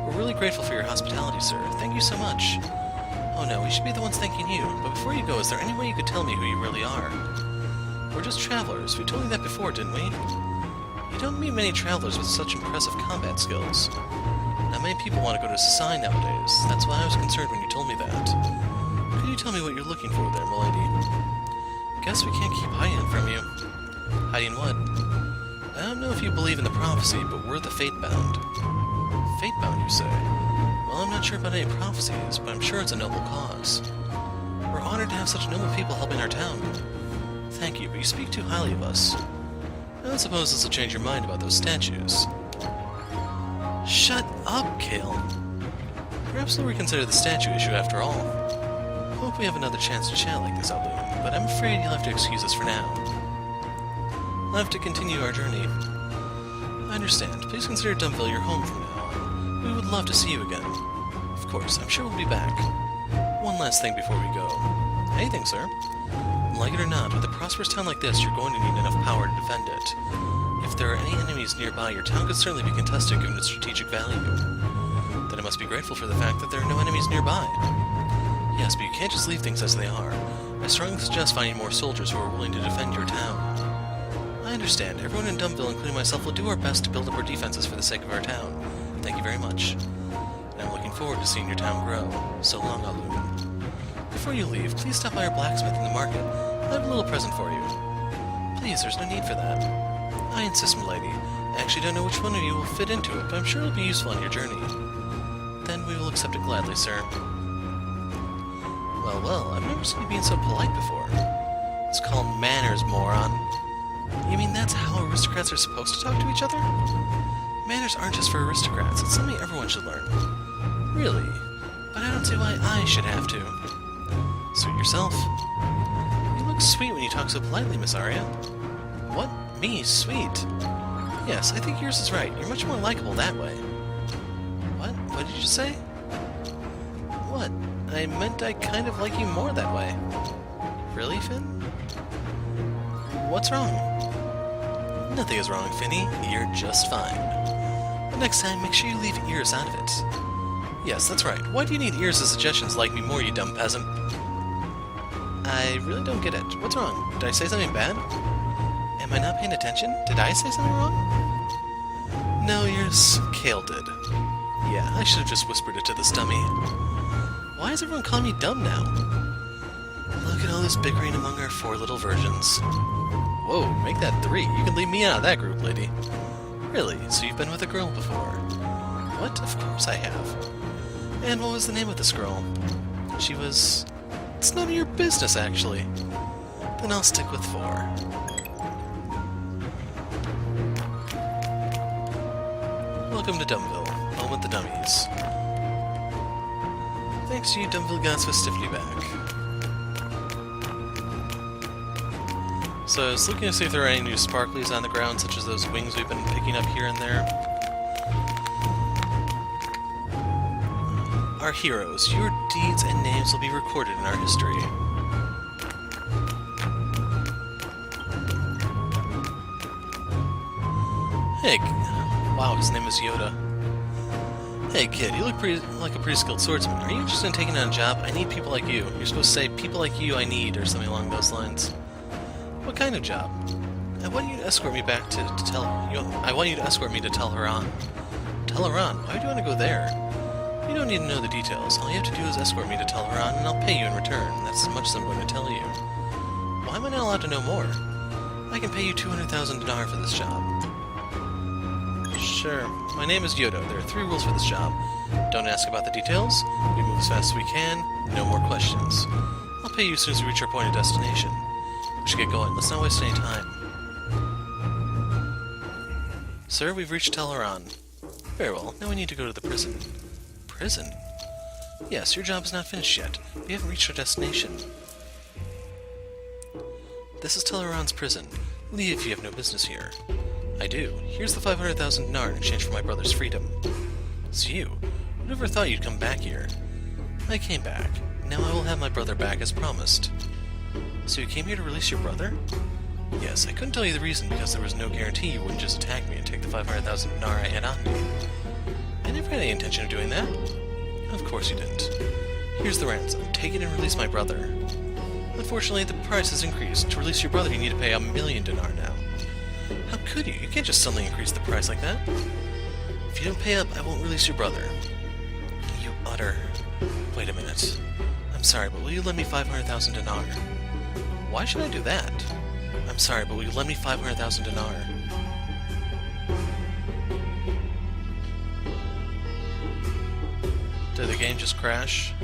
We're really grateful for your hospitality, sir. Thank you so much. Oh no, we should be the ones thanking you. But before you go, is there any way you could tell me who you really are? We're just travelers. We told you that before, didn't we? You don't meet many travelers with such impressive combat skills. Not many people want to go to Sasai nowadays. That's why I was concerned when you told me that. Could you tell me what you're looking for there, milady? Guess we can't keep hiding it from you. Hiding what? I don't know if you believe in the prophecy, but we're the Fate-bound. Fate-bound, you say? Well, I'm not sure about any prophecies, but I'm sure it's a noble cause. We're honored to have such noble people helping our town. Thank you, but you speak too highly of us. I don't suppose this will change your mind about those statues. Shut up, Kale. Perhaps we'll reconsider the statue issue after all. Hope we have another chance to chat like this, Alun, but I'm afraid you'll have to excuse us for now. We'll have to continue our journey. I understand. Please consider Dumville your home from now on. We would love to see you again. Of course, I'm sure we'll be back. One last thing before we go. Anything, sir? Like it or not, with a prosperous town like this, you're going to need enough power to defend it. If there are any enemies nearby, your town could certainly be contested given its strategic value. Then I must be grateful for the fact that there are no enemies nearby. Yes, but you can't just leave things as they are. I strongly suggest finding more soldiers who are willing to defend your town. I understand. Everyone in Dumville, including myself, will do our best to build up our defenses for the sake of our town. Thank you very much. And I'm looking forward to seeing your town grow. So long, Alun. Before you leave, please stop by our blacksmith in the market. I have a little present for you. Please, there's no need for that. I insist, milady. I actually don't know which one of you will fit into it, but I'm sure it'll be useful on your journey. Then we will accept it gladly, sir. Well, well, I've never seen you being so polite before. It's called manners, moron. You mean that's how aristocrats are supposed to talk to each other? Manners aren't just for aristocrats, it's something everyone should learn. Really? But I don't see why I should have to. Suit yourself. You look sweet when you talk so politely, Miss Arya. What? Me? Sweet? Yes, I think yours is right. You're much more likable that way. What? What did you say? What? I meant I kind of like you more that way. Really, Finn? What's wrong? Nothing is wrong, Finny. You're just fine. But next time, make sure you leave Ears out of it. Yes, that's right. Why do you need Ears as suggestions to like me more, you dumb peasant? I really don't get it. What's wrong? Did I say something bad? Am I not paying attention? Did I say something wrong? No, Ears. Kale did. Yeah, I should have just whispered it to this dummy. Why is everyone calling me dumb now? Look at all this bickering among our four little virgins. Whoa, make that 3. You can leave me out of that group, lady. Really? So you've been with a girl before? What? Of course I have. And what was the name of this girl? She was... It's none of your business, actually. Then I'll stick with 4. Welcome to Dumville, home with the dummies. Thanks to you, Dumville got its festivity back. So I was looking to see if there are any new sparklies on the ground, such as those wings we've been picking up here and there. Our heroes, your deeds and names will be recorded in our history. Hey, wow, his name is Yoda. Hey kid, you look like a pretty skilled swordsman. Are you interested in taking on a job? I need people like you. You're supposed to say, people like you I need, or something along those lines. What kind of job? I want you to escort me back to I want you to escort me to Telharan. Telharan? Why do you want to go there? You don't need to know the details. All you have to do is escort me to Teleron, and I'll pay you in return. That's as much as I'm going to tell you. Why am I not allowed to know more? I can pay you 200,000 dinar for this job. Sure. My name is Yodo. There are 3 rules for this job. Don't ask about the details. We move as fast as we can. No more questions. I'll pay you as soon as we reach our point of destination. We should get going. Let's not waste any time. Sir, we've reached Teleron. Very well. Now we need to go to the prison. Prison? Yes, your job is not finished yet. We haven't reached our destination. This is Teleron's prison. Leave if you have no business here. I do. Here's the 500,000 dinar in exchange for my brother's freedom. It's you. Who never thought you'd come back here? I came back. Now I will have my brother back as promised. So you came here to release your brother? Yes, I couldn't tell you the reason because there was no guarantee you wouldn't just attack me and take the 500,000 dinar I had on me. I never had any intention of doing that. Of course you didn't. Here's the ransom. Take it and release my brother. Unfortunately, the price has increased. To release your brother, you need to pay 1,000,000 dinar now. How could you? You can't just suddenly increase the price like that. If you don't pay up, I won't release your brother. You utter... Wait a minute. I'm sorry, but will you lend me 500,000 dinar? Why should I do that? I'm sorry, but will you lend me 500,000 dinar? Did the game just crash?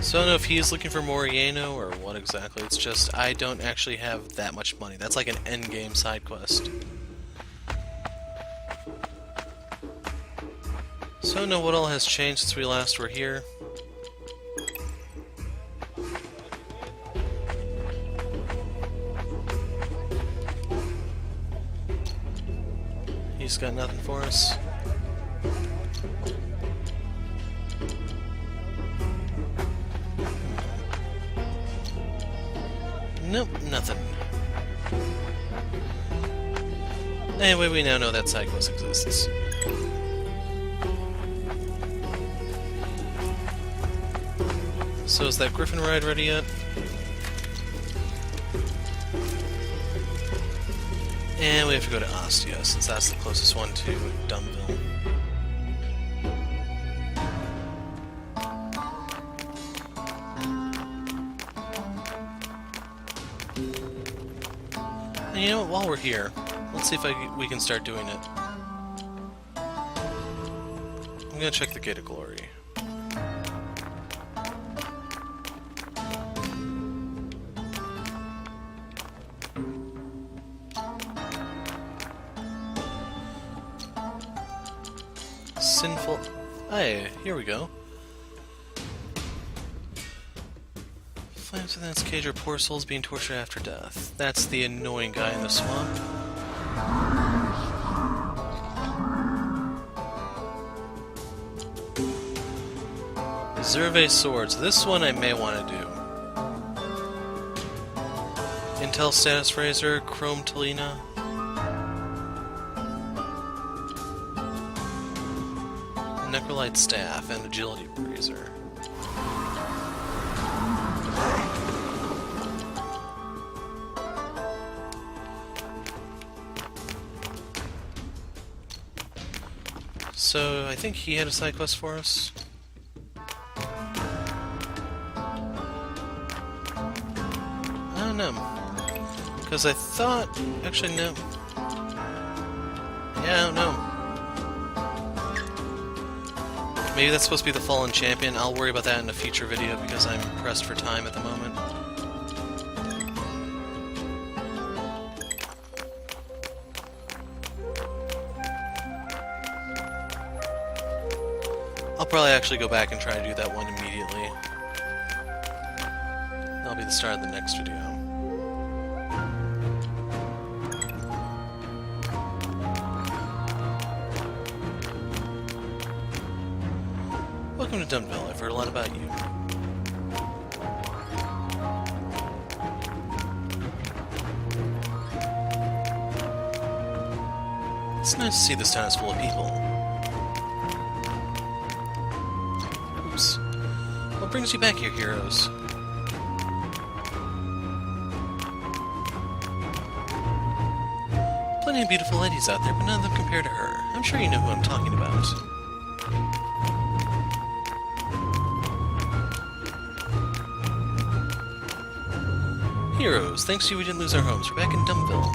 So I don't know if he's looking for Moriano or what exactly. It's just I don't actually have that much money. That's like an endgame side quest. So I don't know what all has changed since we last were here. He's got nothing for us. Nope, nothing. Anyway, we now know that side quest exists. So is that Griffin ride ready yet? And we have to go to Ostia, since that's the closest one to Dumville. And you know what, while we're here, let's see if we can start doing it. I'm gonna check the Gate of Glory. Sinful... Hey, here we go. Flames within its cage are poor souls being tortured after death. That's the annoying guy in the swamp. Zerve swords. This one I may want to do. Intel status razor, chrome Talina. Necrolite staff and agility razor. So I think he had a side quest for us. I don't know. Because I thought... Actually, no. Yeah, I don't know. Maybe that's supposed to be the Fallen Champion. I'll worry about that in a future video because I'm pressed for time at the moment. I'll probably actually go back and try to do that one immediately. That'll be the start of the next video. Welcome to Dumville. I've heard a lot about you. It's nice to see this town is full of people. Oops. What What brings you back here, heroes? Plenty of beautiful ladies out there, but none of them compare to her. I'm sure you know who I'm talking about. Heroes, thanks to you we didn't lose our homes. We're back in Dumville.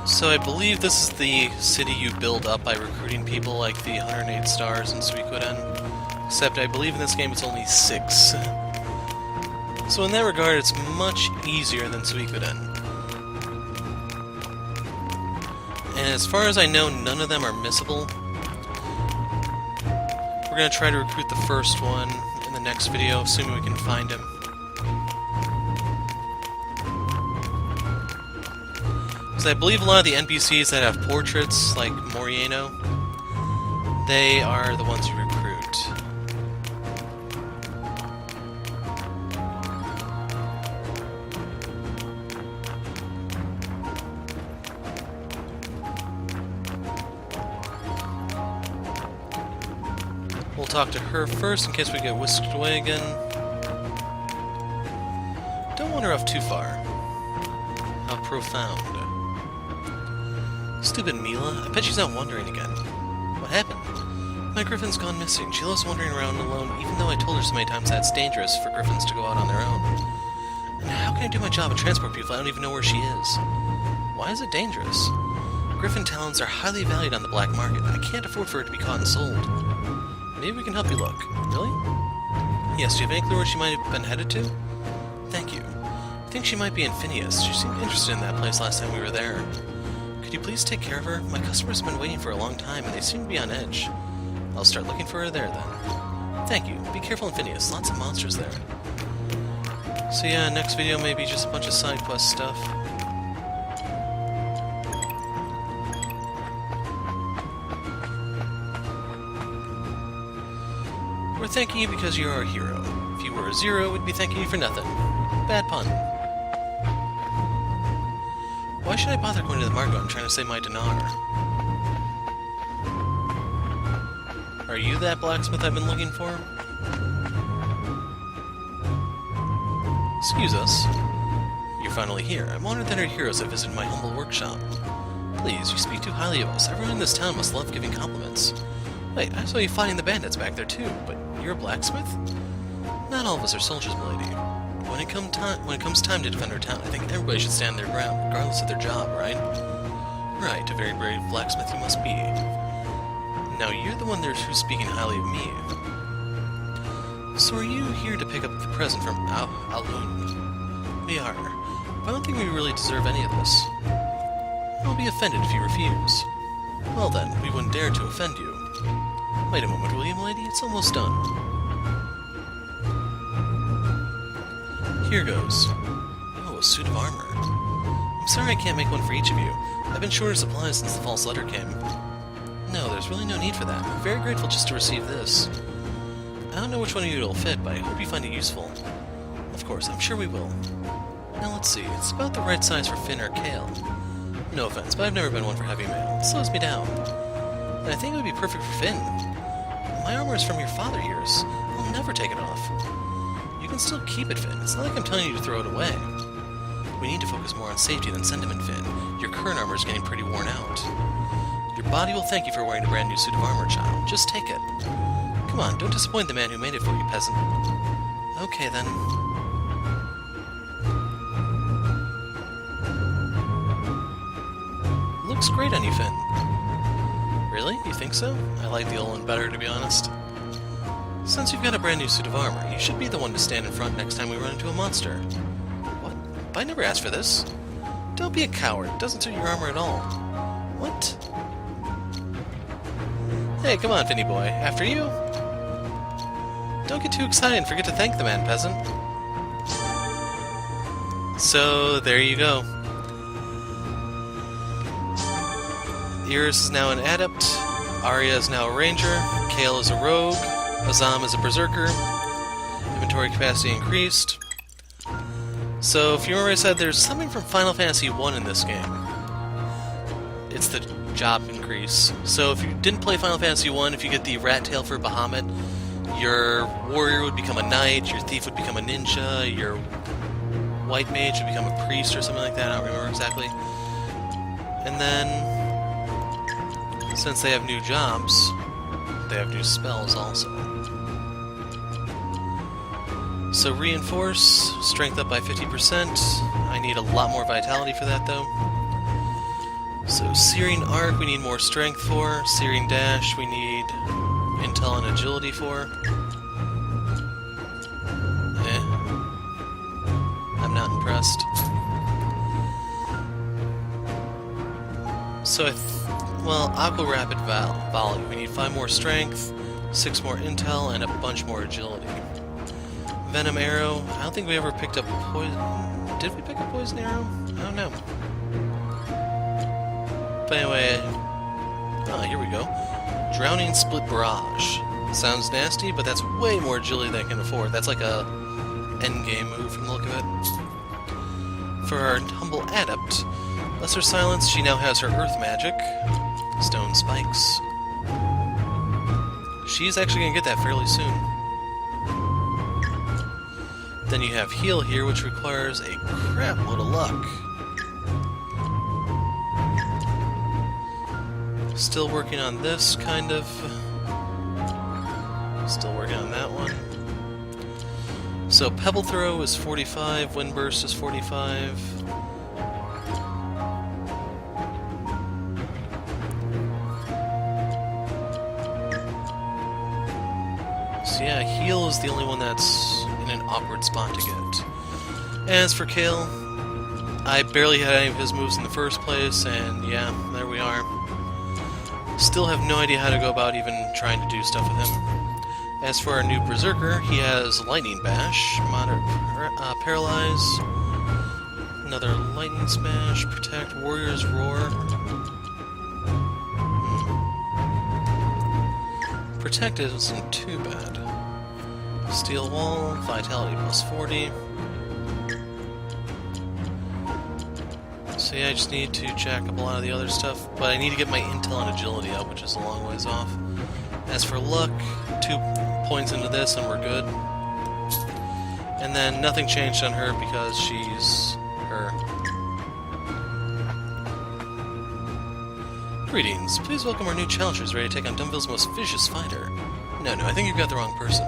So I believe this is the city you build up by recruiting people like the 108 stars in Suikoden. Except I believe in this game it's only 6. So in that regard it's much easier than Suikoden. And as far as I know, none of them are missable. We're going to try to recruit the first one in the next video, assuming we can find him. Because I believe a lot of the NPCs that have portraits, like Morieno, they are the ones you recruit. We'll talk to her first in case we get whisked away again. Don't wander off too far. How profound. Stupid Mila. I bet she's out wandering again. What happened? My griffin's gone missing. She loves wandering around alone, even though I told her so many times that it's dangerous for griffins to go out on their own. And how can I do my job and transport people if I don't even know where she is? Why is it dangerous? Griffin talents are highly valued on the black market. I can't afford for her to be caught and sold. Maybe we can help you look. Really? Yes, do you have any clue where she might have been headed to? Thank you. I think she might be in Finias. She seemed interested in that place last time we were there. Could you please take care of her? My customers have been waiting for a long time, and they seem to be on edge. I'll start looking for her there, then. Thank you. Be careful in Finias. Lots of monsters there. So yeah, next video may be just a bunch of side quest stuff. We're thanking you because you're our hero. If you were a zero, we'd be thanking you for nothing. Bad pun. Why should I bother going to the market? I'm trying to save my dinar. Are you that blacksmith I've been looking for? Excuse us. You're finally here. I'm honored that our heroes have visited my humble workshop. Please, you speak too highly of us. Everyone in this town must love giving compliments. Wait, I saw you fighting the bandits back there too, but you're a blacksmith? Not all of us are soldiers, milady. When it comes time to defend our town, I think everybody should stand their ground, regardless of their job, right? Right, a very brave blacksmith you must be. Now you're the one there who's speaking highly of me. So are you here to pick up the present from Alun? We are, but I don't think we really deserve any of this. I'll be offended if you refuse. Well then, we wouldn't dare to offend you. Wait a moment, will you, milady? It's almost done. Here goes. Oh, a suit of armor. I'm sorry I can't make one for each of you. I've been short of supplies since the false letter came. No, there's really no need for that. I'm very grateful just to receive this. I don't know which one of you it'll fit, but I hope you find it useful. Of course, I'm sure we will. Now let's see, it's about the right size for Finn or Kale. No offense, but I've never been one for heavy mail. It slows me down. And I think it would be perfect for Finn. My armor is from your father years. I'll never take it off. You can still keep it, Finn. It's not like I'm telling you to throw it away. We need to focus more on safety than sentiment, Finn. Your current armor is getting pretty worn out. Your body will thank you for wearing a brand new suit of armor, child. Just take it. Come on, don't disappoint the man who made it for you, peasant. Okay, then. Looks great on you, Finn. Really? You think so? I like the old one better, to be honest. Since you've got a brand new suit of armor, you should be the one to stand in front next time we run into a monster. What? I never asked for this. Don't be a coward. It doesn't suit your armor at all. What? Hey, come on, Finny boy. After you. Don't get too excited and forget to thank the man, peasant. So, there you go. Iris is now an adept, Arya is now a ranger, Kale is a rogue, Azam is a berserker, inventory capacity increased. So, if you remember I said there's something from Final Fantasy 1 in this game. It's the job increase. So if you didn't play Final Fantasy 1, if you get the rat tail for Bahamut, your warrior would become a knight, your thief would become a ninja, your white mage would become a priest or something like that, I don't remember exactly. And then, since they have new jobs, they have new spells also. So reinforce, strength up by 50%. I need a lot more vitality for that though. So Searing Arc we need more strength for, Searing Dash we need intel and agility for. I'm not impressed. So well, Aqua Rapid Volley. We need 5 more strength, 6 more intel, and a bunch more agility. Venom Arrow. I don't think we ever picked up Poison... Did we pick up Poison Arrow? I don't know. But anyway... here we go. Drowning Split Barrage. Sounds nasty, but that's way more agility than I can afford. That's like a endgame move from the look of it. For our humble adept, Lesser Silence, she now has her Earth Magic. Stone Spikes. She's actually going to get that fairly soon. Then you have Heal here, which requires a crap load of luck. Still working on this, kind of. Still working on that one. So Pebble Throw is 45, Wind Burst is 45. So yeah, Heal is the only one that's in an awkward spot to get. As for Kale, I barely had any of his moves in the first place, and yeah, there we are. Still have no idea how to go about even trying to do stuff with him. As for our new Berserker, he has Lightning Bash, Moderate Paralyze, another Lightning Smash, Protect, Warrior's Roar. Protect isn't too bad. Steel Wall, Vitality plus 40. So yeah, I just need to jack up a lot of the other stuff, but I need to get my intel and agility up, which is a long ways off. As for luck, 2 points into this and we're good. And then nothing changed on her because she's her. Greetings. Please welcome our new challengers ready to take on Dumville's most vicious fighter. No, I think you've got the wrong person.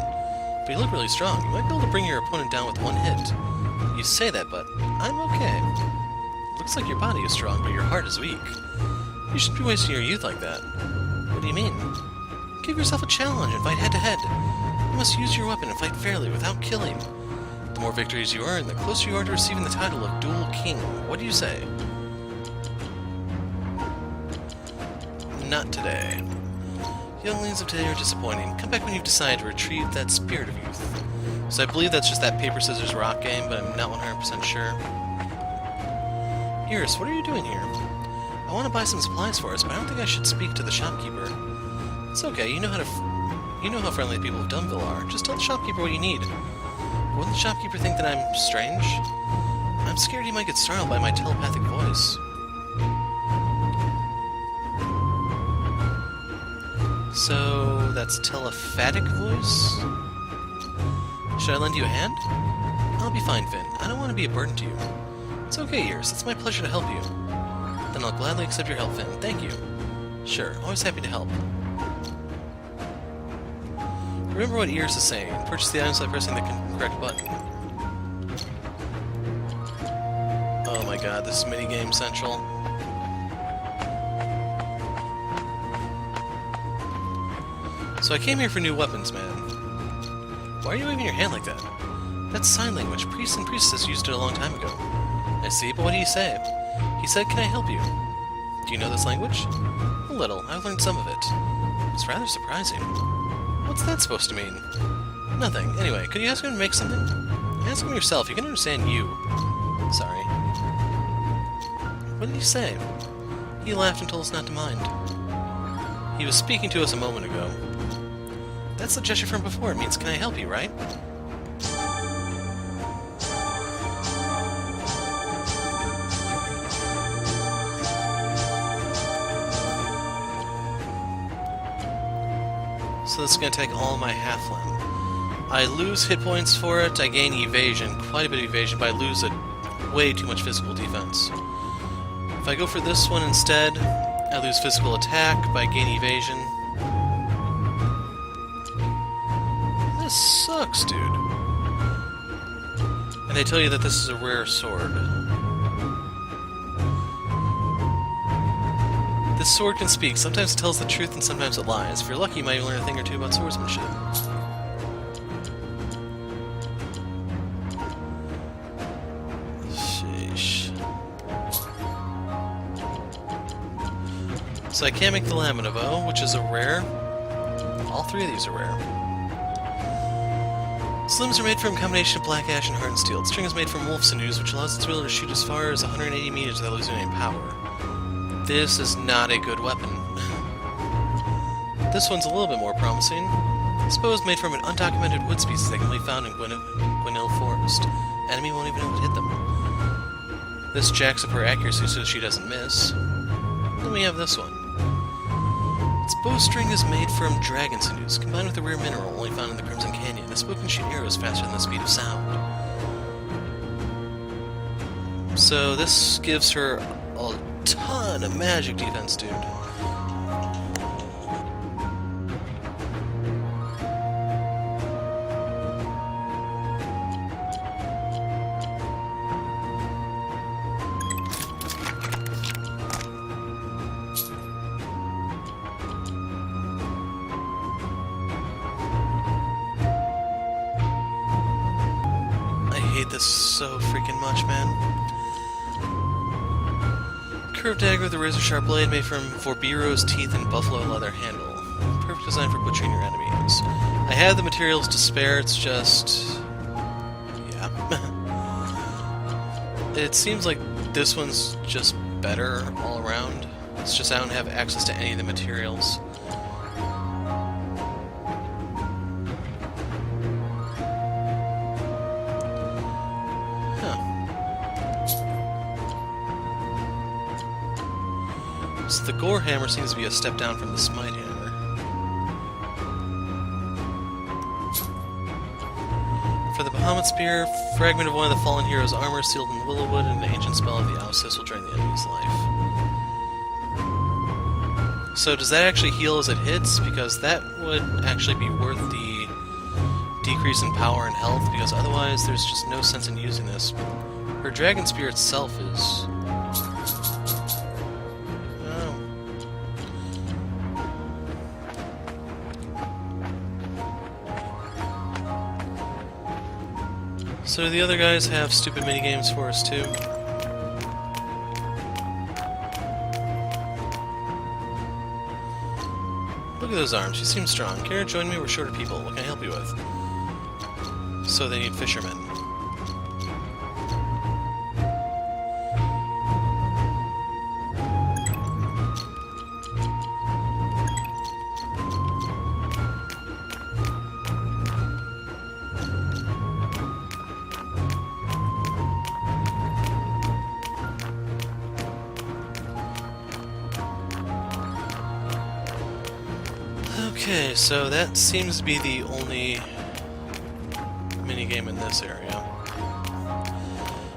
But you look really strong. You might be able to bring your opponent down with 1 hit. You say that, but I'm okay. Looks like your body is strong, but your heart is weak. You shouldn't be wasting your youth like that. What do you mean? Give yourself a challenge and fight head-to-head. You must use your weapon and fight fairly without killing. The more victories you earn, the closer you are to receiving the title of Dual King. What do you say? Not today. Younglings of today are disappointing. Come back when you've decided to retrieve that spirit of youth. So I believe that's just that paper, scissors, rock game, but I'm not 100% sure. Iris, what are you doing here? I want to buy some supplies for us, but I don't think I should speak to the shopkeeper. It's okay, you know how friendly the people of Dumville are. Just tell the shopkeeper what you need. Wouldn't the shopkeeper think that I'm strange? I'm scared he might get startled by my telepathic voice. So, that's telephatic voice? Should I lend you a hand? I'll be fine, Finn. I don't want to be a burden to you. It's okay, Iris. It's my pleasure to help you. Then I'll gladly accept your help, Finn. Thank you. Sure, always happy to help. Remember what Iris is saying. Purchase the items by pressing the correct button. Oh my god, this is minigame central. So I came here for new weapons, man. Why are you waving your hand like that? That's sign language. Priests and priestesses used it a long time ago. I see, but what did he say? He said, "Can I help you?" Do you know this language? A little. I've learned some of it. It's rather surprising. What's that supposed to mean? Nothing. Anyway, could you ask him to make something? Ask him yourself. You can understand you. Sorry. What did he say? He laughed and told us not to mind. He was speaking to us a moment ago. That's the gesture from before. It means, "Can I help you?" right? So this is going to take all my half-limb. I lose hit points for it, I gain evasion, quite a bit of evasion, but I lose way too much physical defense. If I go for this one instead, I lose physical attack, but I gain evasion. This sucks, dude. And they tell you that this is a rare sword. This sword can speak. Sometimes it tells the truth and sometimes it lies. If you're lucky, you might even learn a thing or two about swordsmanship. Sheesh. So I can't make the lamina bow, which is a rare. All three of these are rare. Slims are made from a combination of black ash and hardened steel. The string is made from wolf sinews, which allows its wielder to shoot as far as 180 meters without losing any power. This is not a good weapon. This one's a little bit more promising. This bow is made from an undocumented wood species that can be found in Gwinnell Forest. Enemy won't even know what hit them. This jacks up her accuracy so she doesn't miss. Then we have this one. Its bowstring is made from dragon sinews, combined with a rare mineral only found in the Crimson Canyon. This bow can shoot arrows faster than the speed of sound. So this gives her a ton of magic defense, dude. I hate this so freaking much, man. Curved dagger with a razor-sharp blade made from Vorbiro's teeth and buffalo leather handle. Perfect design for butchering your enemies. I have the materials to spare, it's just... yeah. It seems like this one's just better all around. It's just I don't have access to any of the materials. So the Gore Hammer seems to be a step down from the Smite Hammer. For the Bahamut Spear, fragment of one of the fallen hero's armor sealed in Willowwood and an ancient spell of the Oustis will drain the enemy's life. So does that actually heal as it hits? Because that would actually be worth the decrease in power and health, because otherwise there's just no sense in using this. Her Dragon Spear itself is... So the other guys have stupid minigames for us too. Look at those arms, you seem strong. Care to join me? We're shorter people. What can I help you with? So they need fishermen. Okay, so that seems to be the only minigame in this area.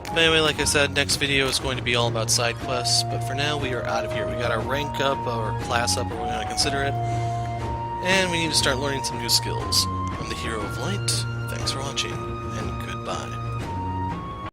But anyway, like I said, next video is going to be all about side quests, but for now we are out of here. We got our rank up, or class up, or we're going to consider it, and we need to start learning some new skills. I'm the Hero of Light, thanks for watching, and goodbye.